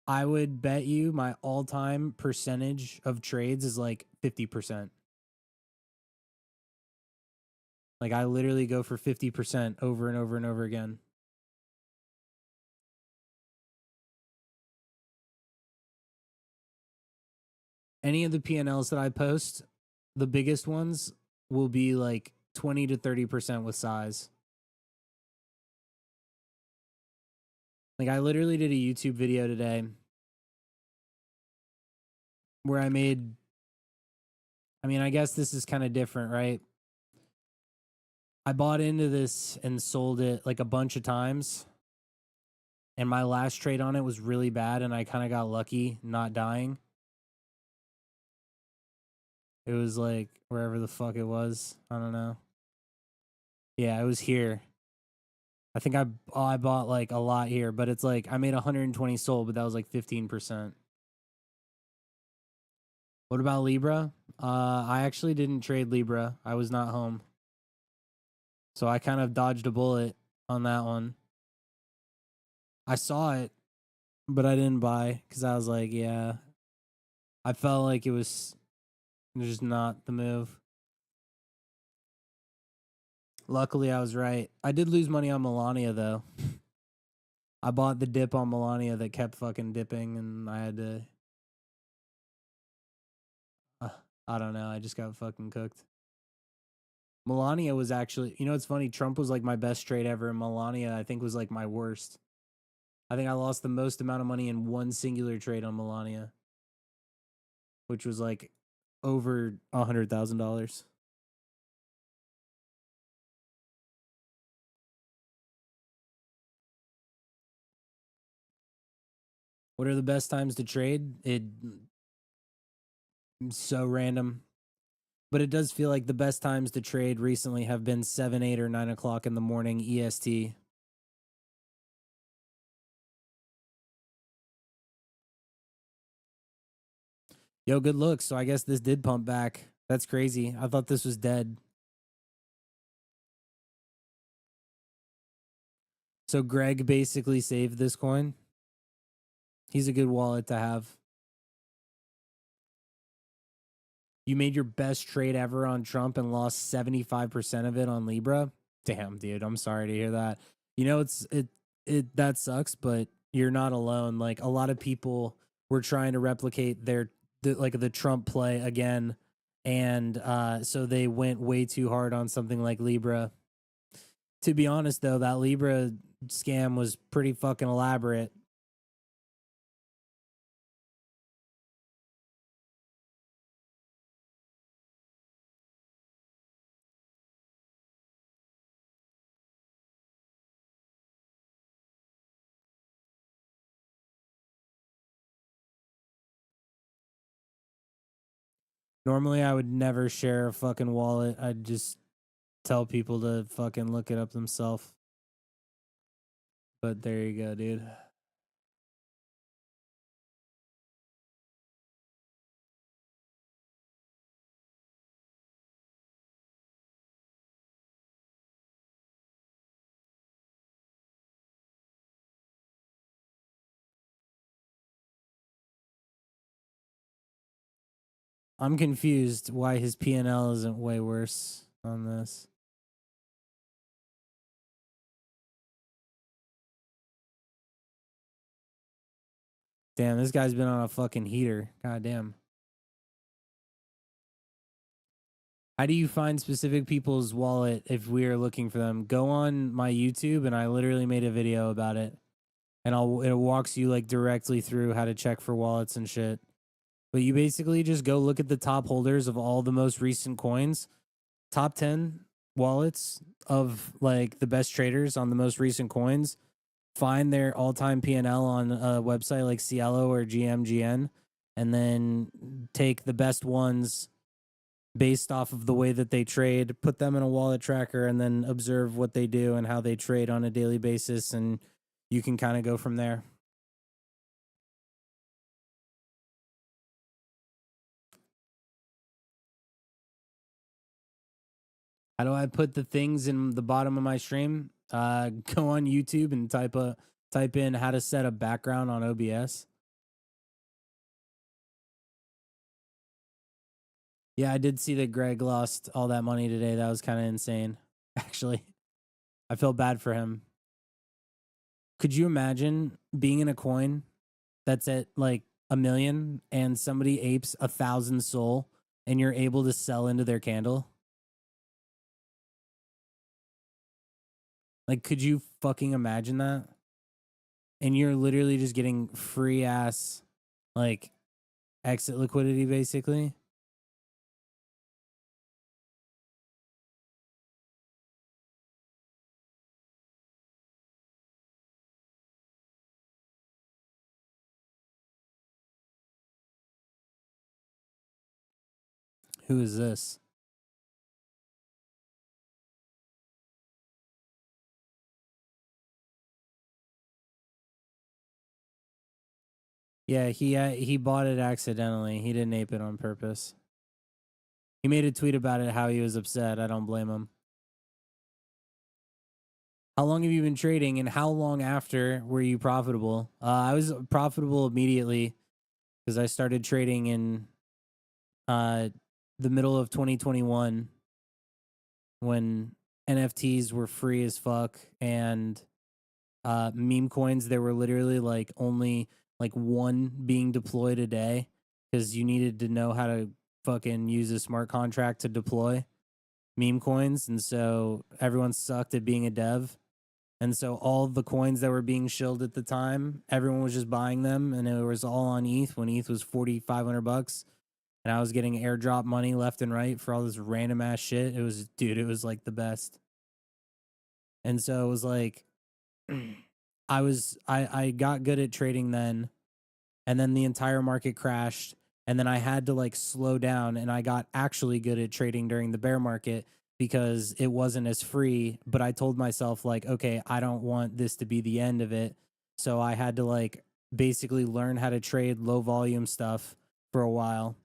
I would bet you my all-time percentage of trades is like 50%. Like I literally go for 50% over and over and over again. Any of the P&Ls that I post, the biggest ones will be like 20 to 30% with size. Like I literally did a YouTube video today where I guess this is kind of different, right? I bought into this and sold it like a bunch of times. And my last trade on it was really bad and I kind of got lucky not dying. It was like wherever the fuck it was. I don't know. Yeah, it was here. I think I bought like a lot here, but it's like I made 120 sold, but that was like 15%. What about Libra? I actually didn't trade Libra. I was not home. So I kind of dodged a bullet on that one. I saw it, but I didn't buy because I was like, yeah. I felt like it was just not the move. Luckily, I was right. I did lose money on Melania, though. I bought the dip on Melania that kept fucking dipping, and I had to. Uh, I don't know. I just got fucking cooked. Melania was actually, you know, it's funny. Trump was like my best trade ever, and Melania, I think, was like my worst. I think I lost the most amount of money in one singular trade on Melania. which was like over $100,000. What are the best times to trade? So random, but it does feel like the best times to trade recently have been 7, 8, or 9 o'clock in the morning EST. Yo, good looks. So I guess this did pump back. That's crazy. I thought this was dead. So Greg basically saved this coin. He's a good wallet to have. You made your best trade ever on Trump and lost 75% of it on Libra. Damn, dude, I'm sorry to hear that. You know, it that sucks, but you're not alone. Like a lot of people were trying to replicate the Trump play again, and so they went way too hard on something like Libra. To be honest, though, that Libra scam was pretty fucking elaborate. Normally, I would never share a fucking wallet. I'd just tell people to fucking look it up themselves. But there you go, dude. I'm confused why his P&L isn't way worse on this. Damn, this guy's been on a fucking heater. God damn. How do you find specific people's wallet if we are looking for them? Go on my YouTube and I literally made a video about it. And it walks you like directly through how to check for wallets and shit. But you basically just go look at the top holders of all the most recent coins, top 10 wallets of like the best traders on the most recent coins, find their all-time P&L on a website like Cielo or GMGN, and then take the best ones based off of the way that they trade, put them in a wallet tracker, and then observe what they do and how they trade on a daily basis, and you can kind of go from there. How do I put the things in the bottom of my stream? Go on YouTube and type in how to set a background on OBS. Yeah, I did see that Greg lost all that money today. That was kind of insane. Actually, I felt bad for him. Could you imagine being in a coin that's at like 1 million and somebody apes 1,000 soul and you're able to sell into their candle? Like, could you fucking imagine that? And you're literally just getting free ass like exit liquidity basically. Who is this? Yeah, he bought it accidentally. He didn't ape it on purpose. He made a tweet about it how he was upset. I don't blame him. How long have you been trading and how long after were you profitable? I was profitable immediately because I started trading in the middle of 2021 when NFTs were free as fuck and meme coins, there were literally like only like one being deployed a day because you needed to know how to fucking use a smart contract to deploy meme coins. And so everyone sucked at being a dev. And so all the coins that were being shilled at the time, everyone was just buying them, and it was all on ETH when ETH was $4,500. and I was getting airdrop money left and right for all this random ass shit. It was, dude, it was like the best. And so it was like, I got good at trading then, and then the entire market crashed, and then I had to like slow down, and I got actually good at trading during the bear market because it wasn't as free. But I told myself like, okay, I don't want this to be the end of it, so I had to like basically learn how to trade low volume stuff for a while.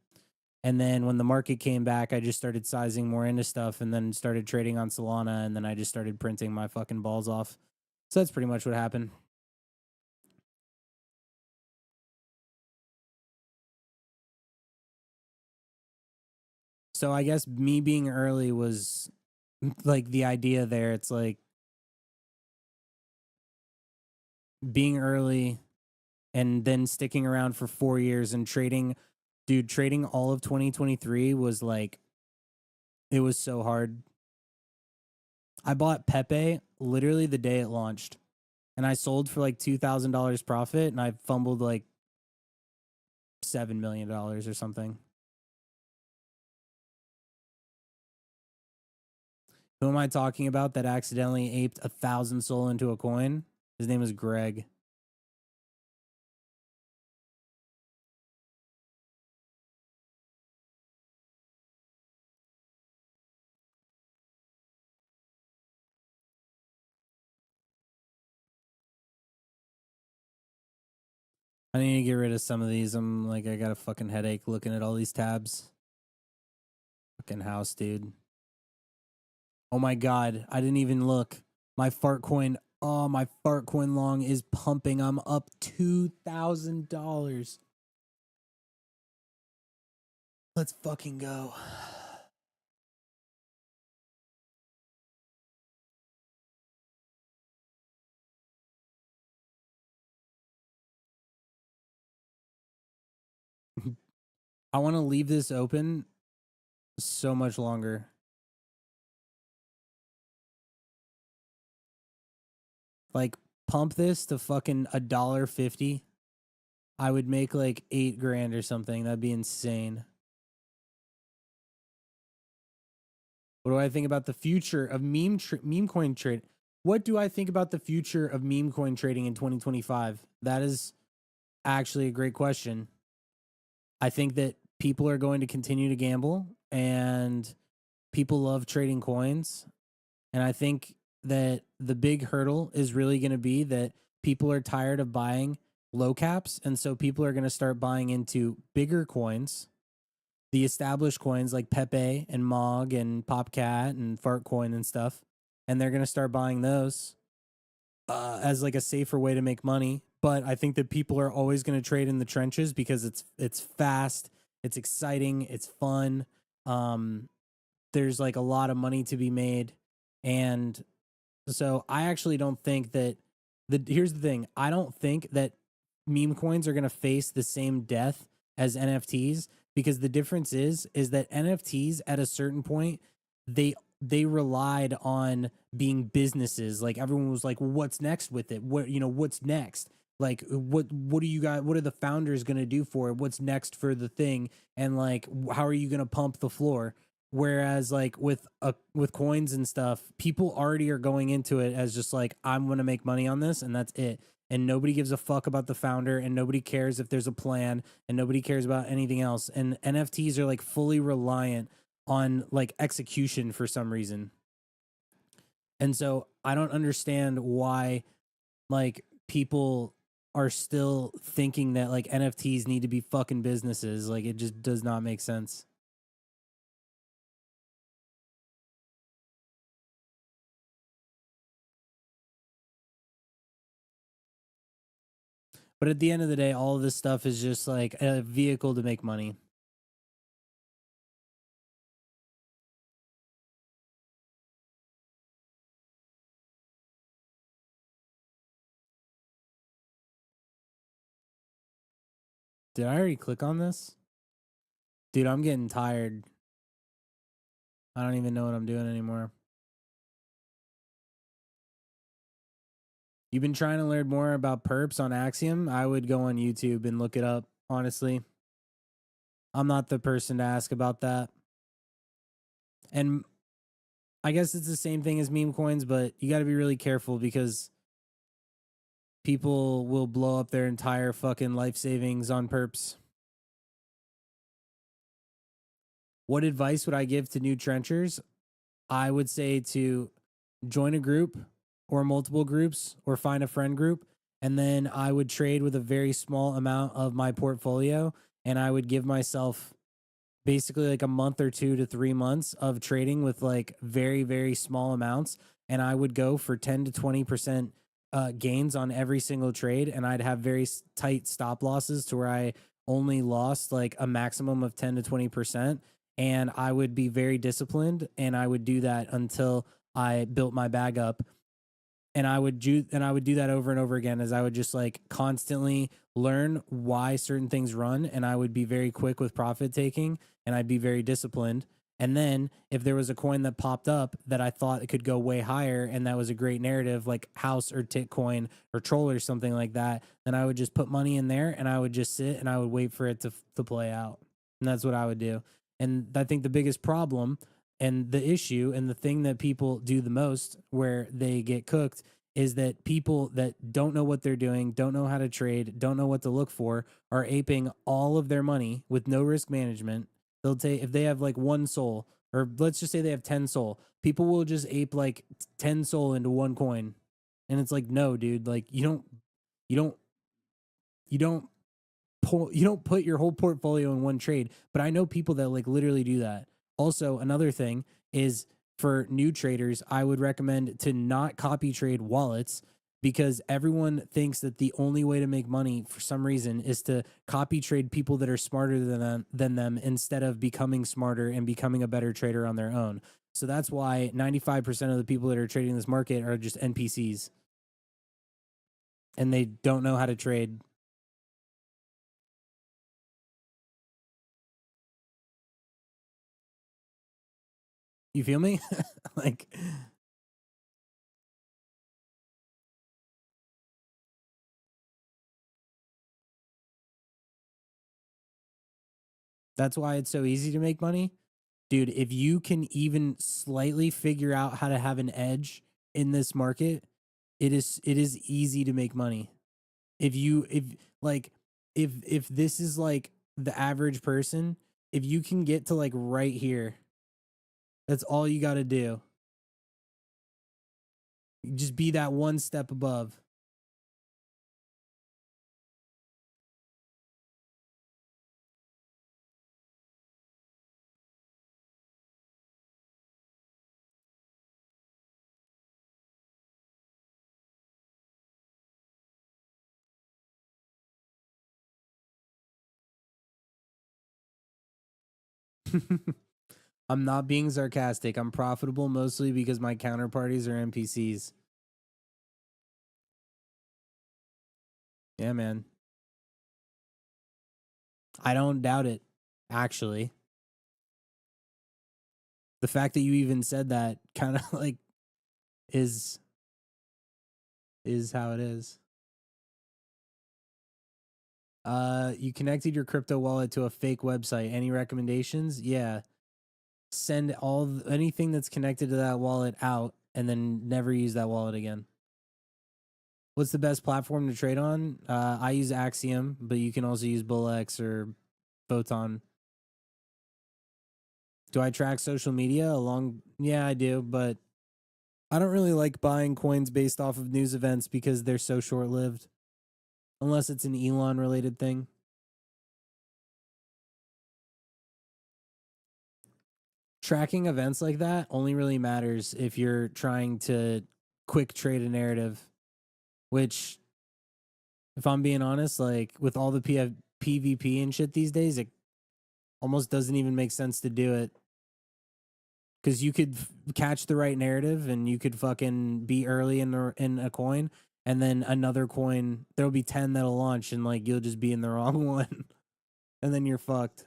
And then when the market came back, I just started sizing more into stuff and then started trading on Solana, and then I just started printing my fucking balls off. So that's pretty much what happened. So I guess me being early was like the idea there. It's like being early and then sticking around for 4 years and trading. Dude, trading all of 2023 was like, it was so hard. I bought Pepe literally the day it launched, and I sold for like $2,000 profit, and I fumbled like $7 million or something. Who am I talking about that accidentally aped 1,000 SOL into a coin? His name is Greg. I need to get rid of some of these. I'm like, I got a fucking headache looking at all these tabs. Fucking house, dude. Oh my god, I didn't even look. My fart coin. Oh, my fart coin long is pumping. I'm up $2,000. Let's fucking go. I want to leave this open so much longer. Like, pump this to fucking $1.50. I would make like 8 grand or something. That'd be insane. What do I think about the future of meme coin trade? What do I think about the future of meme coin trading in 2025? That is actually a great question. I think that people are going to continue to gamble, and people love trading coins. And I think that the big hurdle is really going to be that people are tired of buying low caps. And so people are going to start buying into bigger coins, the established coins like Pepe and Mog and Popcat and Fartcoin and stuff. And they're going to start buying those as like a safer way to make money. But I think that people are always going to trade in the trenches because it's fast, it's exciting, it's fun. Um, there's like a lot of money to be made, and so I actually don't think that here's the thing. I don't think that meme coins are going to face the same death as NFTs, because the difference is that NFTs at a certain point, they they relied on being businesses. Like everyone was like, well, what's next with it? What's next? Like what do you guys, what are the founders going to do for it? What's next for the thing? And like how are you going to pump the floor? Whereas like with coins and stuff, people already are going into it as just like, I'm going to make money on this and that's it. And nobody gives a fuck about the founder, and nobody cares if there's a plan, and nobody cares about anything else. And NFTs are like fully reliant on like execution for some reason. And so I don't understand why like people are still thinking that like NFTs need to be fucking businesses. Like it just does not make sense. But at the end of the day, all of this stuff is just like a vehicle to make money. Did I already click on this? Dude, I'm getting tired. I don't even know what I'm doing anymore. You've been trying to learn more about perps on Axiom? I would go on YouTube and look it up, honestly. I'm not the person to ask about that. And I guess it's the same thing as meme coins, but you got to be really careful because people will blow up their entire fucking life savings on perps. What advice would I give to new trenchers? I would say to join a group or multiple groups or find a friend group. And then I would trade with a very small amount of my portfolio. And I would give myself basically like a month or 2 to 3 months of trading with like very, very small amounts. And I would go for 10 to 20% gains on every single trade. And I'd have very tight stop losses to where I only lost like a maximum of 10 to 20%. And I would be very disciplined. And I would do that until I built my bag up. And I would do that over and over again as I would just like constantly learn why certain things run, and I would be very quick with profit taking, and I'd be very disciplined. And then if there was a coin that popped up that I thought it could go way higher and that was a great narrative like House or Titcoin or Troll or something like that, then I would just put money in there and I would just sit and I would wait for it to play out. And that's what I would do. And I think the biggest problem and the issue and the thing that people do the most where they get cooked is that people that don't know what they're doing, don't know how to trade, don't know what to look for, are aping all of their money with no risk management. They'll take, if they have like one soul, or let's just say they have 10 soul, people will just ape like 10 soul into one coin. And it's like, no, dude, like you don't, you don't you don't put your whole portfolio in one trade. But I know people that like literally do that. Also, another thing is for new traders, I would recommend to not copy trade wallets because everyone thinks that the only way to make money for some reason is to copy trade people that are smarter than them instead of becoming smarter and becoming a better trader on their own. So that's why 95% of the people that are trading this market are just NPCs and they don't know how to trade. You feel me? Like, that's why it's so easy to make money. Dude, if you can even slightly figure out how to have an edge in this market, it is easy to make money. If like if this is like the average person, if you can get to like right here, that's all you got to do. Just be that one step above. I'm not being sarcastic. I'm profitable mostly because my counterparties are NPCs. Yeah, man. I don't doubt it, actually. The fact that you even said that kind of like is is how it is. You connected your crypto wallet to a fake website. Any recommendations? Yeah. Send anything that's connected to that wallet out and then never use that wallet again. What's the best platform to trade on? I use Axiom, but you can also use BullX or Photon. Do I track social media along? Yeah, I do, but I don't really like buying coins based off of news events because they're so short lived, unless it's an Elon related thing. Tracking events like that only really matters if you're trying to quick trade a narrative, which, if I'm being honest, like with all the PvP and shit these days, it almost doesn't even make sense to do it because you could catch the right narrative and you could fucking be early in a coin, and then another coin there'll be 10 that'll launch and like you'll just be in the wrong one, and then you're fucked.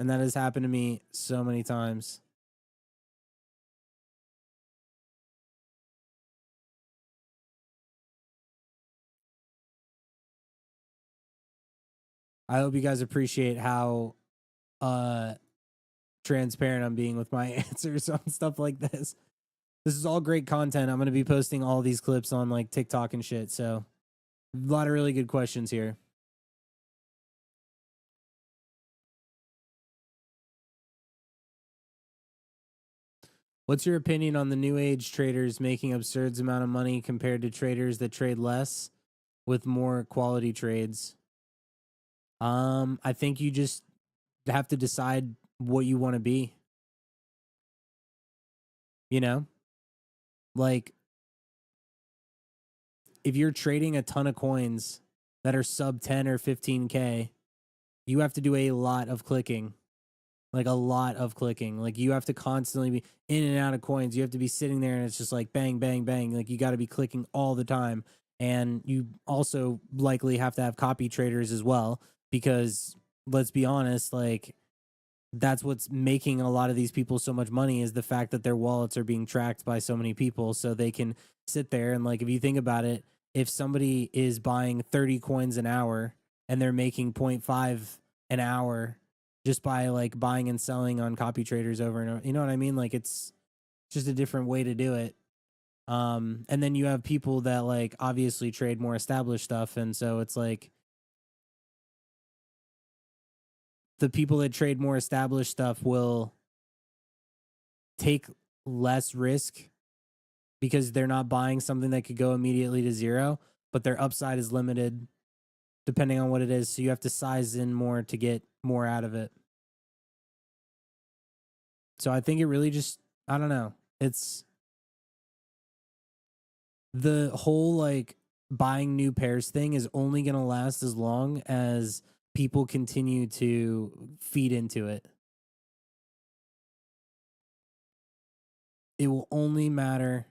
And that has happened to me so many times. I hope you guys appreciate how uh transparent I'm being with my answers on stuff like this. This is all great content. I'm going to be posting all these clips on like TikTok and shit. So, a lot of really good questions here. What's your opinion on the new age traders making absurd amount of money compared to traders that trade less with more quality trades? I think you just have to decide what you want to be. You know? Like if you're trading a ton of coins that are sub 10 or 15k, you have to do a lot of clicking. Like a lot of clicking. Like you have to constantly be in and out of coins. You have to be sitting there and it's just like bang, bang, bang. Like you got to be clicking all the time. And you also likely have to have copy traders as well, because let's be honest, like that's what's making a lot of these people so much money is the fact that their wallets are being tracked by so many people, so they can sit there and like if you think about it, if somebody is buying 30 coins an hour and they're making 0.5 an hour just by like buying and selling on copy traders over and over, you know what I mean? Like it's just a different way to do it. And then you have people that like obviously trade more established stuff, and so it's like the people that trade more established stuff will take less risk because they're not buying something that could go immediately to zero, but their upside is limited depending on what it is. So you have to size in more to get more out of it. So I think it really just, I don't know. It's the whole like buying new pairs thing is only going to last as long as people continue to feed into it. It will only matter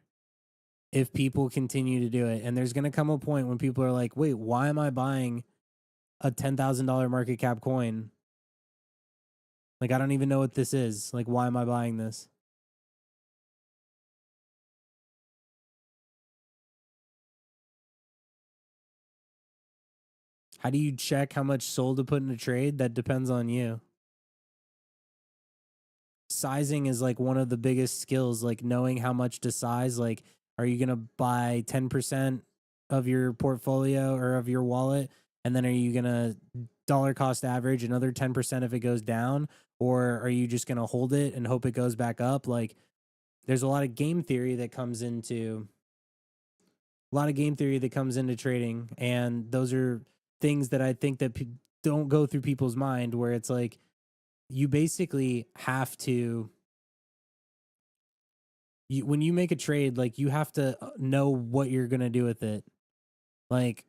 if people continue to do it. And there's going to come a point when people are like, wait, why am I buying a $10,000 market cap coin? Like, I don't even know what this is. Like, why am I buying this? How do you check how much sold to put in a trade? That depends on you. Sizing is like one of the biggest skills, like knowing how much to size. Like, are you going to buy 10% of your portfolio or of your wallet? And then are you going to dollar cost average another 10% if it goes down? Or are you just going to hold it and hope it goes back up? Like, there's a lot of game theory that comes into trading, and those are things that I think that don't go through people's mind, where it's like you basically have to when you make a trade, like you have to know what you're going to do with it. Like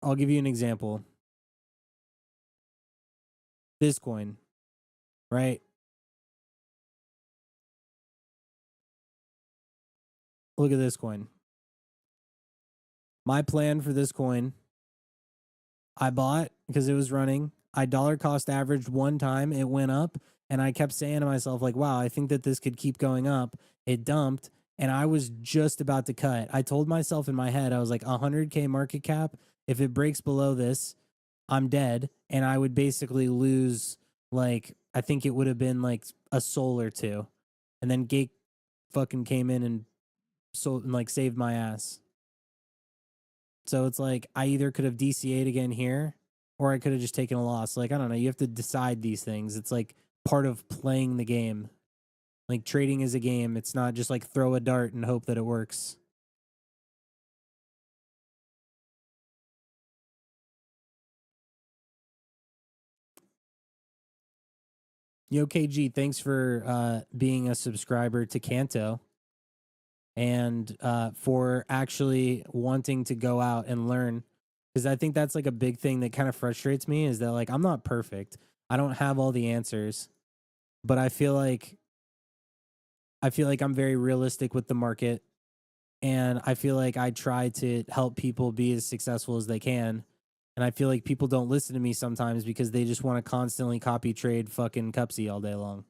I'll give you an example. This coin, right? Look at this coin. My plan for this coin, I bought because it was running. I dollar cost averaged one time. It went up. And I kept saying to myself, like, wow, I think that this could keep going up. It dumped. And I was just about to cut. I told myself in my head, I was like, 100K market cap. If it breaks below this, I'm dead. And I would basically lose, like, I think it would have been like a soul or two. And then Gake fucking came in and sold and like saved my ass. So it's like I either could have DCA'd again here or I could have just taken a loss. Like, I don't know. You have to decide these things. It's like part of playing the game. Like trading is a game. It's not just like throw a dart and hope that it works. Yo, KG, thanks for being a subscriber to Kanto and for actually wanting to go out and learn. Because I think that's like a big thing that kind of frustrates me is that like I'm not perfect. I don't have all the answers, but I feel like I'm very realistic with the market, and I feel like I try to help people be as successful as they can. And I feel like people don't listen to me sometimes because they just want to constantly copy trade fucking Cupsy all day long.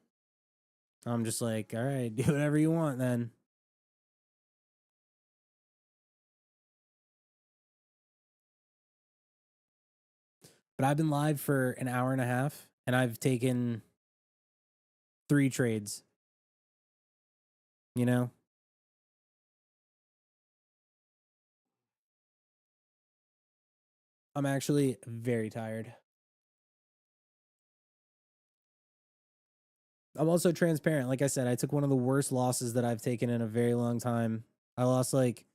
I'm just like, all right, do whatever you want then. But I've been live for an hour and a half and I've taken 3 trades. You know? I'm actually very tired. I'm also transparent. Like I said, I took one of the worst losses that I've taken in a very long time. I lost like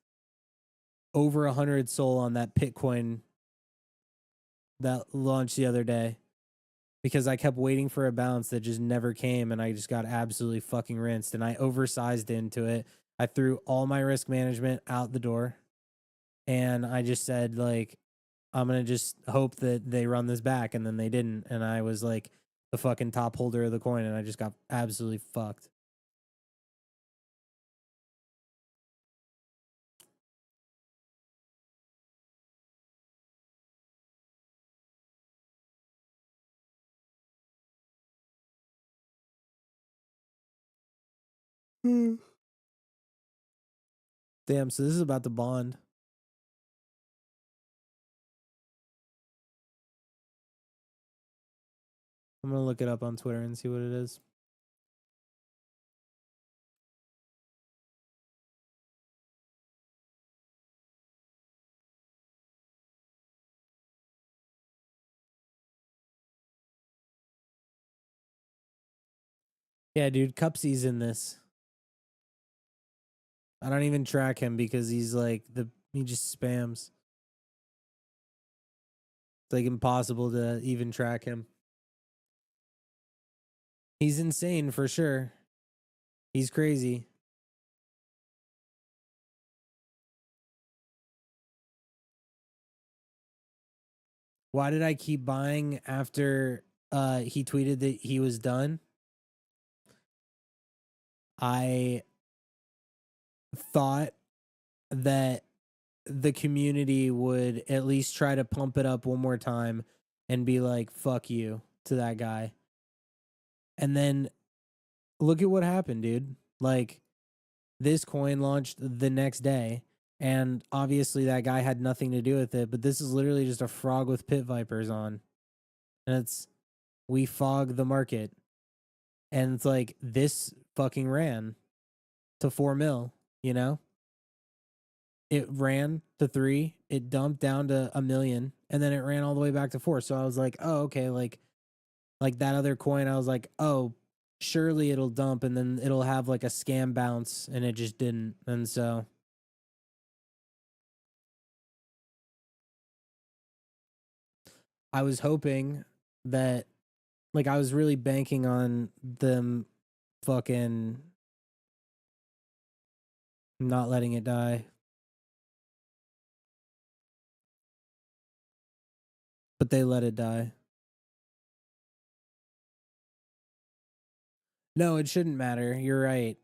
over 100 soul on that Bitcoin that launched the other day because I kept waiting for a bounce that just never came and I just got absolutely fucking rinsed and I oversized into it. I threw all my risk management out the door and I just said like I'm going to just hope that they run this back and then they didn't and I was like the fucking top holder of the coin and I just got absolutely fucked. Damn, so this is about the bond. I'm going to look it up on Twitter and see what it is. Yeah, dude, Cupsy's in this. I don't even track him because he's like he just spams. It's like impossible to even track him. He's insane for sure. He's crazy. Why did I keep buying after he tweeted that he was done? I thought that the community would at least try to pump it up one more time and be like, fuck you to that guy. And then look at what happened, dude. Like, this coin launched the next day. And obviously, that guy had nothing to do with it. But this is literally just a frog with pit vipers on. And we fog the market. And it's like, this fucking ran to 4 mil, you know? It ran to 3, it dumped down to 1 million, and then it ran all the way back to 4. So I was like, oh, okay, like that other coin, I was like, oh, surely it'll dump and then it'll have like a scam bounce, and it just didn't. And so I was hoping that, like, I was really banking on them fucking not letting it die. But they let it die. No, it shouldn't matter. You're right.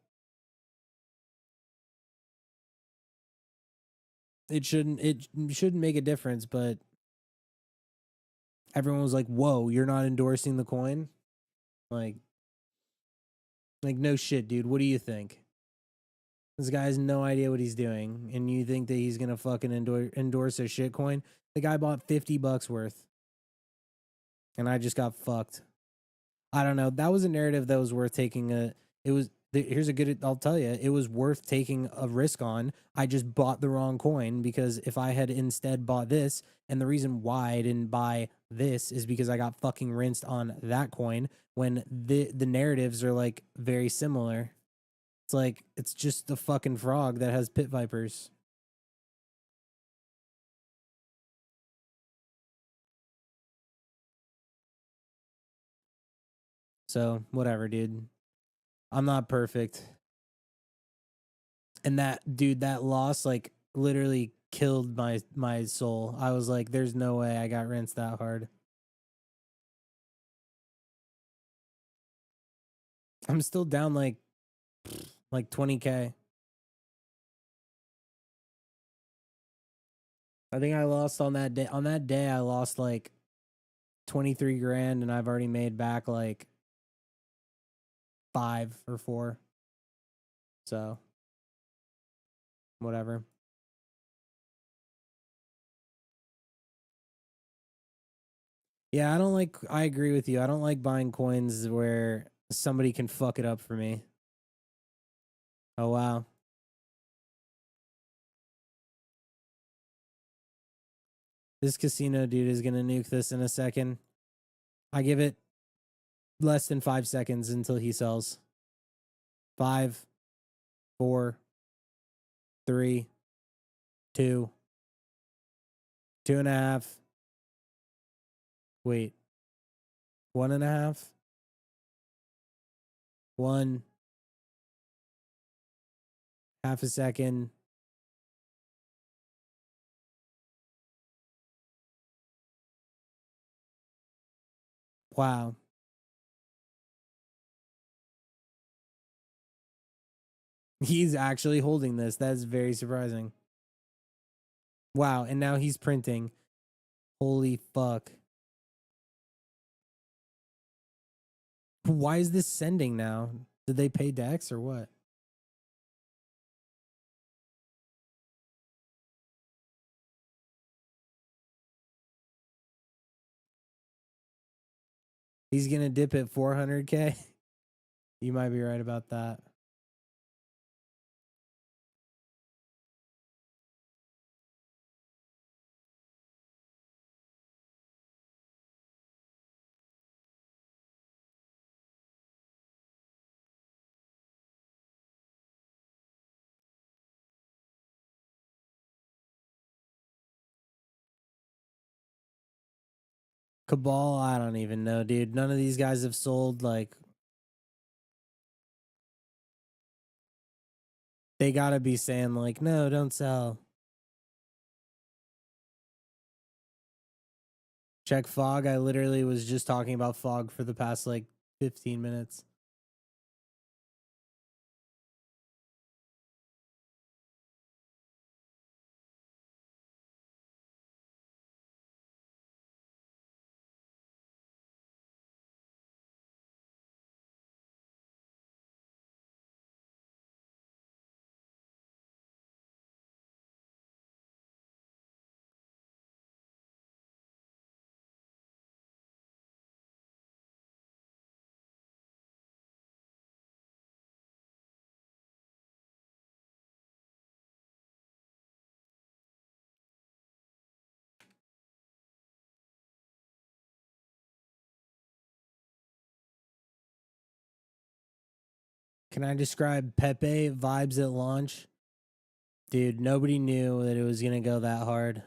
It shouldn't make a difference, but everyone was like, "Whoa, you're not endorsing the coin?" Like no shit, dude. What do you think? This guy has no idea what he's doing, and you think that he's gonna fucking endorse a shit coin? The guy bought $50 worth, and I just got fucked. I don't know. That was a narrative that was worth taking a. It was here's a good. I'll tell you, it was worth taking a risk on. I just bought the wrong coin because if I had instead bought this, and the reason why I didn't buy this is because I got fucking rinsed on that coin when the narratives are like very similar. It's like it's just the fucking frog that has pit vipers. So whatever, dude. I'm not perfect. And that dude, that loss like literally killed my soul. I was like, there's no way I got rinsed that hard. I'm still down like 20K. I think I lost on that day. On that day I lost like 23 grand and I've already made back like 5 or 4. So whatever. Yeah, I agree with you. I don't like buying coins where somebody can fuck it up for me. Oh, wow. This casino dude is going to nuke this in a second. I give it less than 5 seconds until he sells. 5, 4, 3, 2, 2.5. Wait, 1.5. 1, half a second. Wow. He's actually holding this. That's very surprising. Wow. And now he's printing. Holy fuck. Why is this sending now? Did they pay Dex or what? He's going to dip at 400K. You might be right about that. Cabal, I don't even know, dude. None of these guys have sold. Like, they got to be saying, like, no, don't sell. Check Fog. I literally was just talking about Fog for the past, like, 15 minutes. Can I describe Pepe vibes at launch? Dude, nobody knew that it was going to go that hard.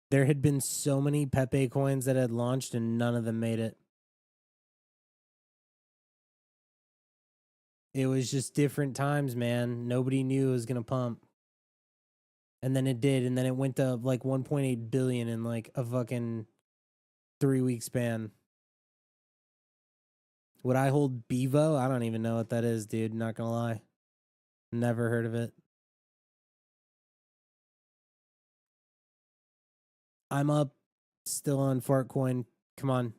There had been so many Pepe coins that had launched and none of them made it. It was just different times, man. Nobody knew it was going to pump. And then it did. And then it went to like 1.8 billion in like a fucking 3-week span. Would I hold Bevo? I don't even know what that is, dude. Not going to lie. Never heard of it. I'm up still on Fartcoin. Come on.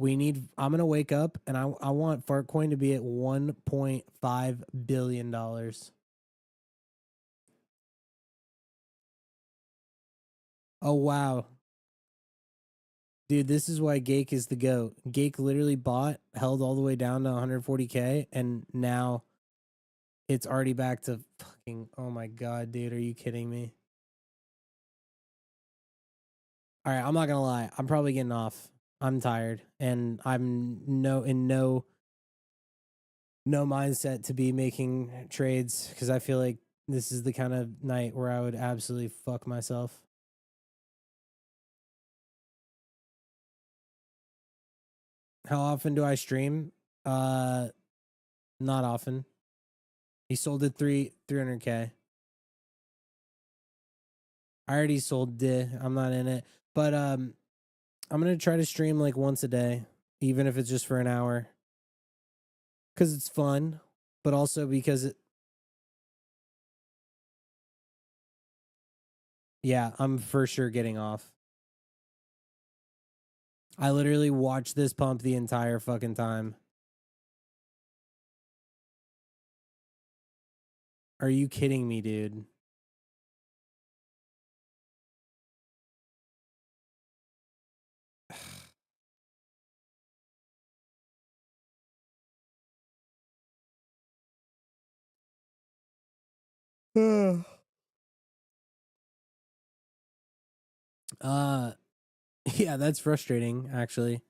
I'm going to wake up and I want Fartcoin to be at $1.5 billion. Oh, wow. Dude, this is why Gake is the GOAT. Gake literally bought, held all the way down to 140K, and now it's already back to fucking, oh my God, dude. Are you kidding me? All right, I'm not gonna lie. I'm probably getting off. I'm tired, and I'm no mindset to be making trades because I feel like this is the kind of night where I would absolutely fuck myself. How often do I stream? Uh, Not often. He sold it 300K. I already sold it. I'm not in it, but I'm gonna try to stream like once a day, even if it's just for an hour, because it's fun, but also because yeah, I'm for sure getting off. I literally watched this pump the entire fucking time. Are you kidding me, dude? uh yeah, that's frustrating actually.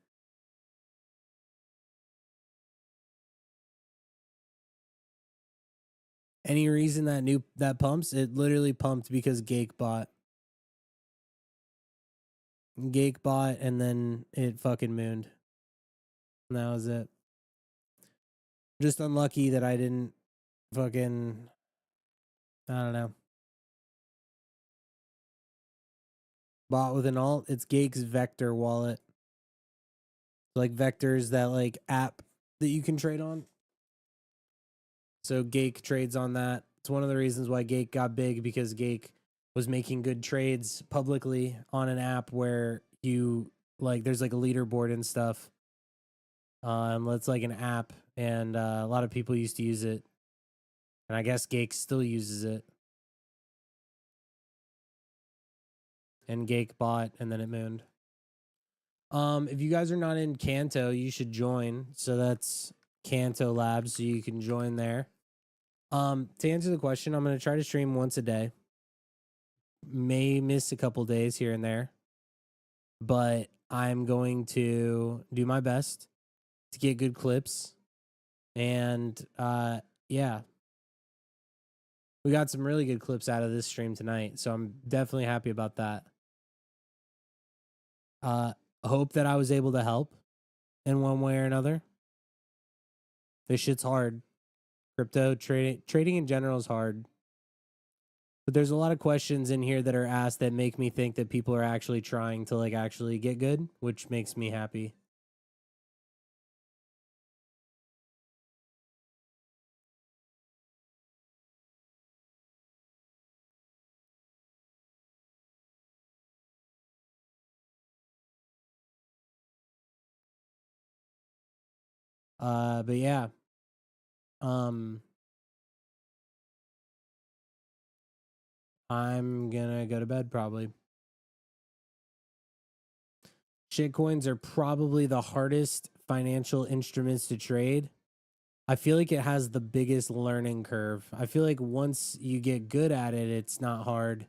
Any reason that pumps? It literally pumped because Gake bought and then it fucking mooned. And that was it. Just unlucky that I didn't fucking, I don't know. Bought with an alt. It's Gake's Vector wallet. Like Vector's that like app that you can trade on. So Gake trades on that. It's one of the reasons why Gake got big, because Gake was making good trades publicly on an app where you like there's like a leaderboard and stuff. It's like an app, and a lot of people used to use it, and I guess Gake still uses it. And Gake bought, and then it mooned. If you guys are not in Kanto, you should join. So that's Kanto Labs, so you can join there. To answer the question, I'm gonna try to stream once a day. May miss a couple days here and there, but I'm going to do my best to get good clips. And yeah, we got some really good clips out of this stream tonight, so I'm definitely happy about that. Hope that I was able to help in one way or another. This shit's hard. Crypto trading in general is hard. But there's a lot of questions in here that are asked that make me think that people are actually trying to like actually get good, which makes me happy. But yeah. I'm gonna go to bed probably. Shitcoins are probably the hardest financial instruments to trade. I feel like it has the biggest learning curve. I feel like once you get good at it, it's not hard.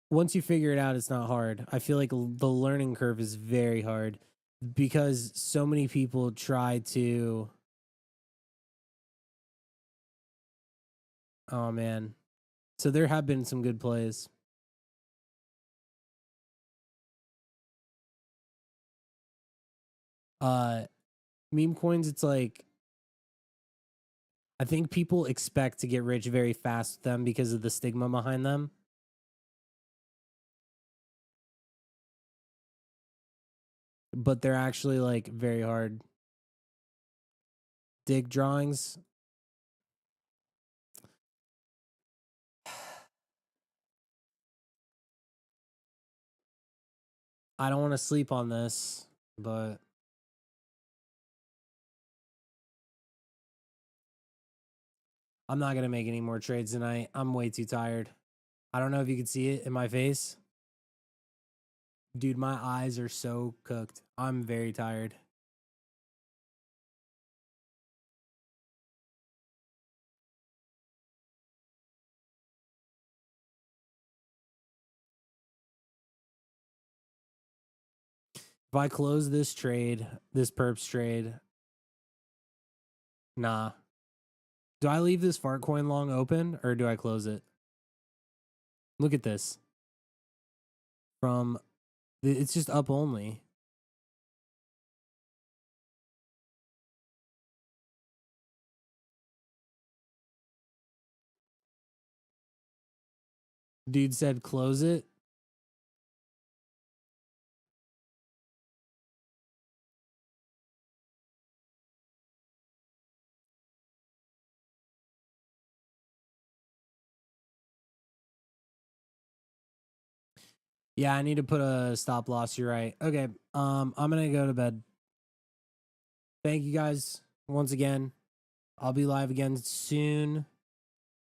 Once you figure it out, it's not hard. I feel like the learning curve is very hard because so many people try to. Oh man. So there have been some good plays. Uh Meme coins, it's like I think people expect to get rich very fast with them because of the stigma behind them. But they're actually like very hard. Dig drawings. I don't want to sleep on this, but I'm not going to make any more trades tonight. I'm way too tired. I don't know if you can see it in my face. Dude, my eyes are so cooked. I'm very tired. If I close this trade, this perps trade, nah. Do I leave this fart coin long open or do I close it? Look at this. It's just up only. Dude said close it. Yeah, I need to put a stop loss. You're right. Okay. I'm gonna go to bed. Thank you guys once again. I'll be live again soon.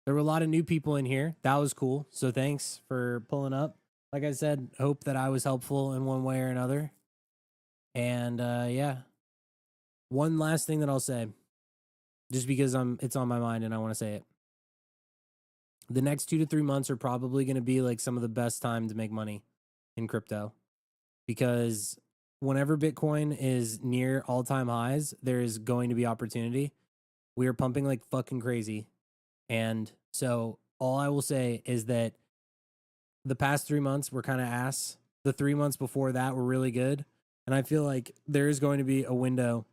There were a lot of new people in here. That was cool. So thanks for pulling up. like I said, hope that I was helpful in one way or another. And yeah, one last thing that I'll say, just because it's on my mind and I want to say it. The next 2 to 3 months are probably going to be like some of the best time to make money in crypto, because whenever Bitcoin is near all-time highs, there is going to be opportunity. We are pumping like fucking crazy. And so all I will say is that the past 3 months were kind of ass. The 3 months before that were really good. And I feel like there is going to be a window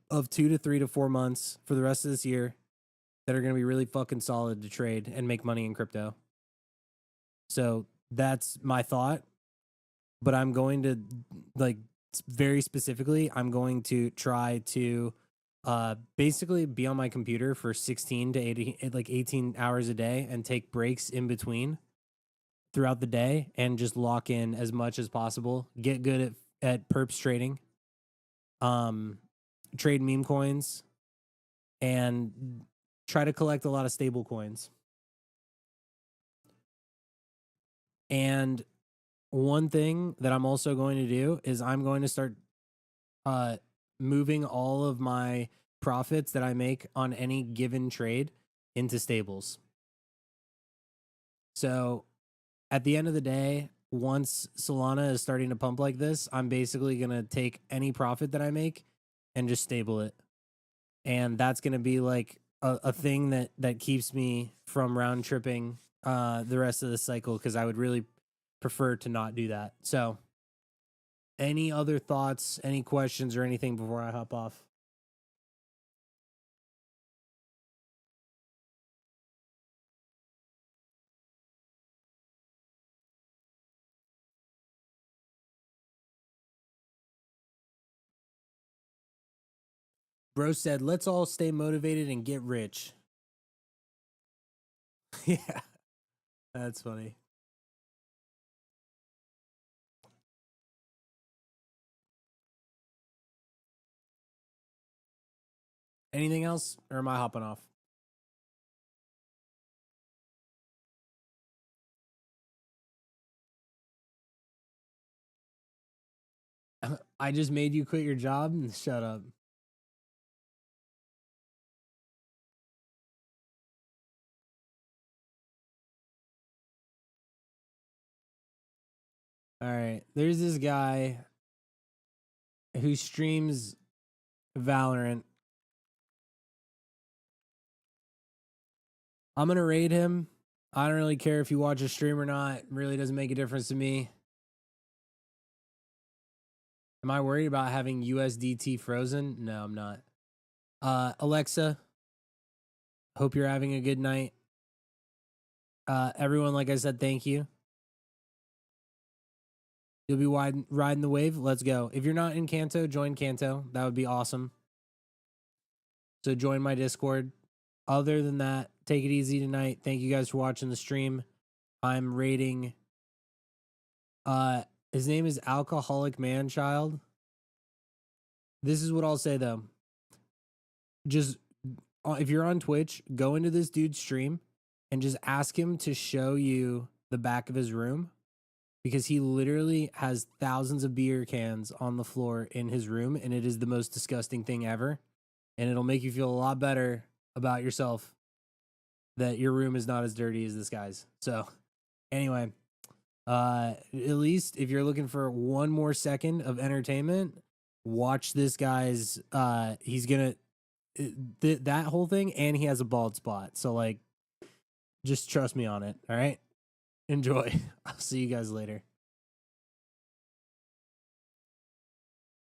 of 2 to 3 to 4 months for the rest of this year that are going to be really fucking solid to trade and make money in crypto. So that's my thought. But I'm going to, like, very specifically, I'm going to try to basically be on my computer for 16 to 18 hours a day and take breaks in between throughout the day and just lock in as much as possible. Get good at perps trading. Trade meme coins and try to collect a lot of stable coins. And one thing that I'm also going to do is I'm going to start moving all of my profits that I make on any given trade into stables. So at the end of the day, once Solana is starting to pump like this, I'm basically going to take any profit that I make and just stable it. And that's going to be like a thing that keeps me from round tripping the rest of the cycle, because I would really prefer to not do that. So any other thoughts, any questions or anything before I hop off? Bro said, let's all stay motivated and get rich. Yeah, that's funny. Anything else, or am I hopping off? I just made you quit your job and shut up. All right. There's this guy who streams Valorant. I'm going to raid him. I don't really care if you watch a stream or not. It really doesn't make a difference to me. Am I worried about having USDT frozen? No, I'm not. Alexa, hope you're having a good night. Everyone, like I said, thank you. You'll be riding the wave. Let's go. If you're not in Kanto, join Kanto. That would be awesome. So join my Discord. Other than that, take it easy tonight. Thank you guys for watching the stream. I'm rating. His name is Alcoholic Man Child. This is what I'll say though. Just if you're on Twitch, go into this dude's stream and just ask him to show you the back of his room, because he literally has thousands of beer cans on the floor in his room, and it is the most disgusting thing ever. And it'll make you feel a lot better about yourself that your room is not as dirty as this guy's. So anyway, at least if you're looking for one more second of entertainment, watch this guy's he's gonna that whole thing, and he has a bald spot. So like, just trust me on it. All right, enjoy. I'll see you guys later.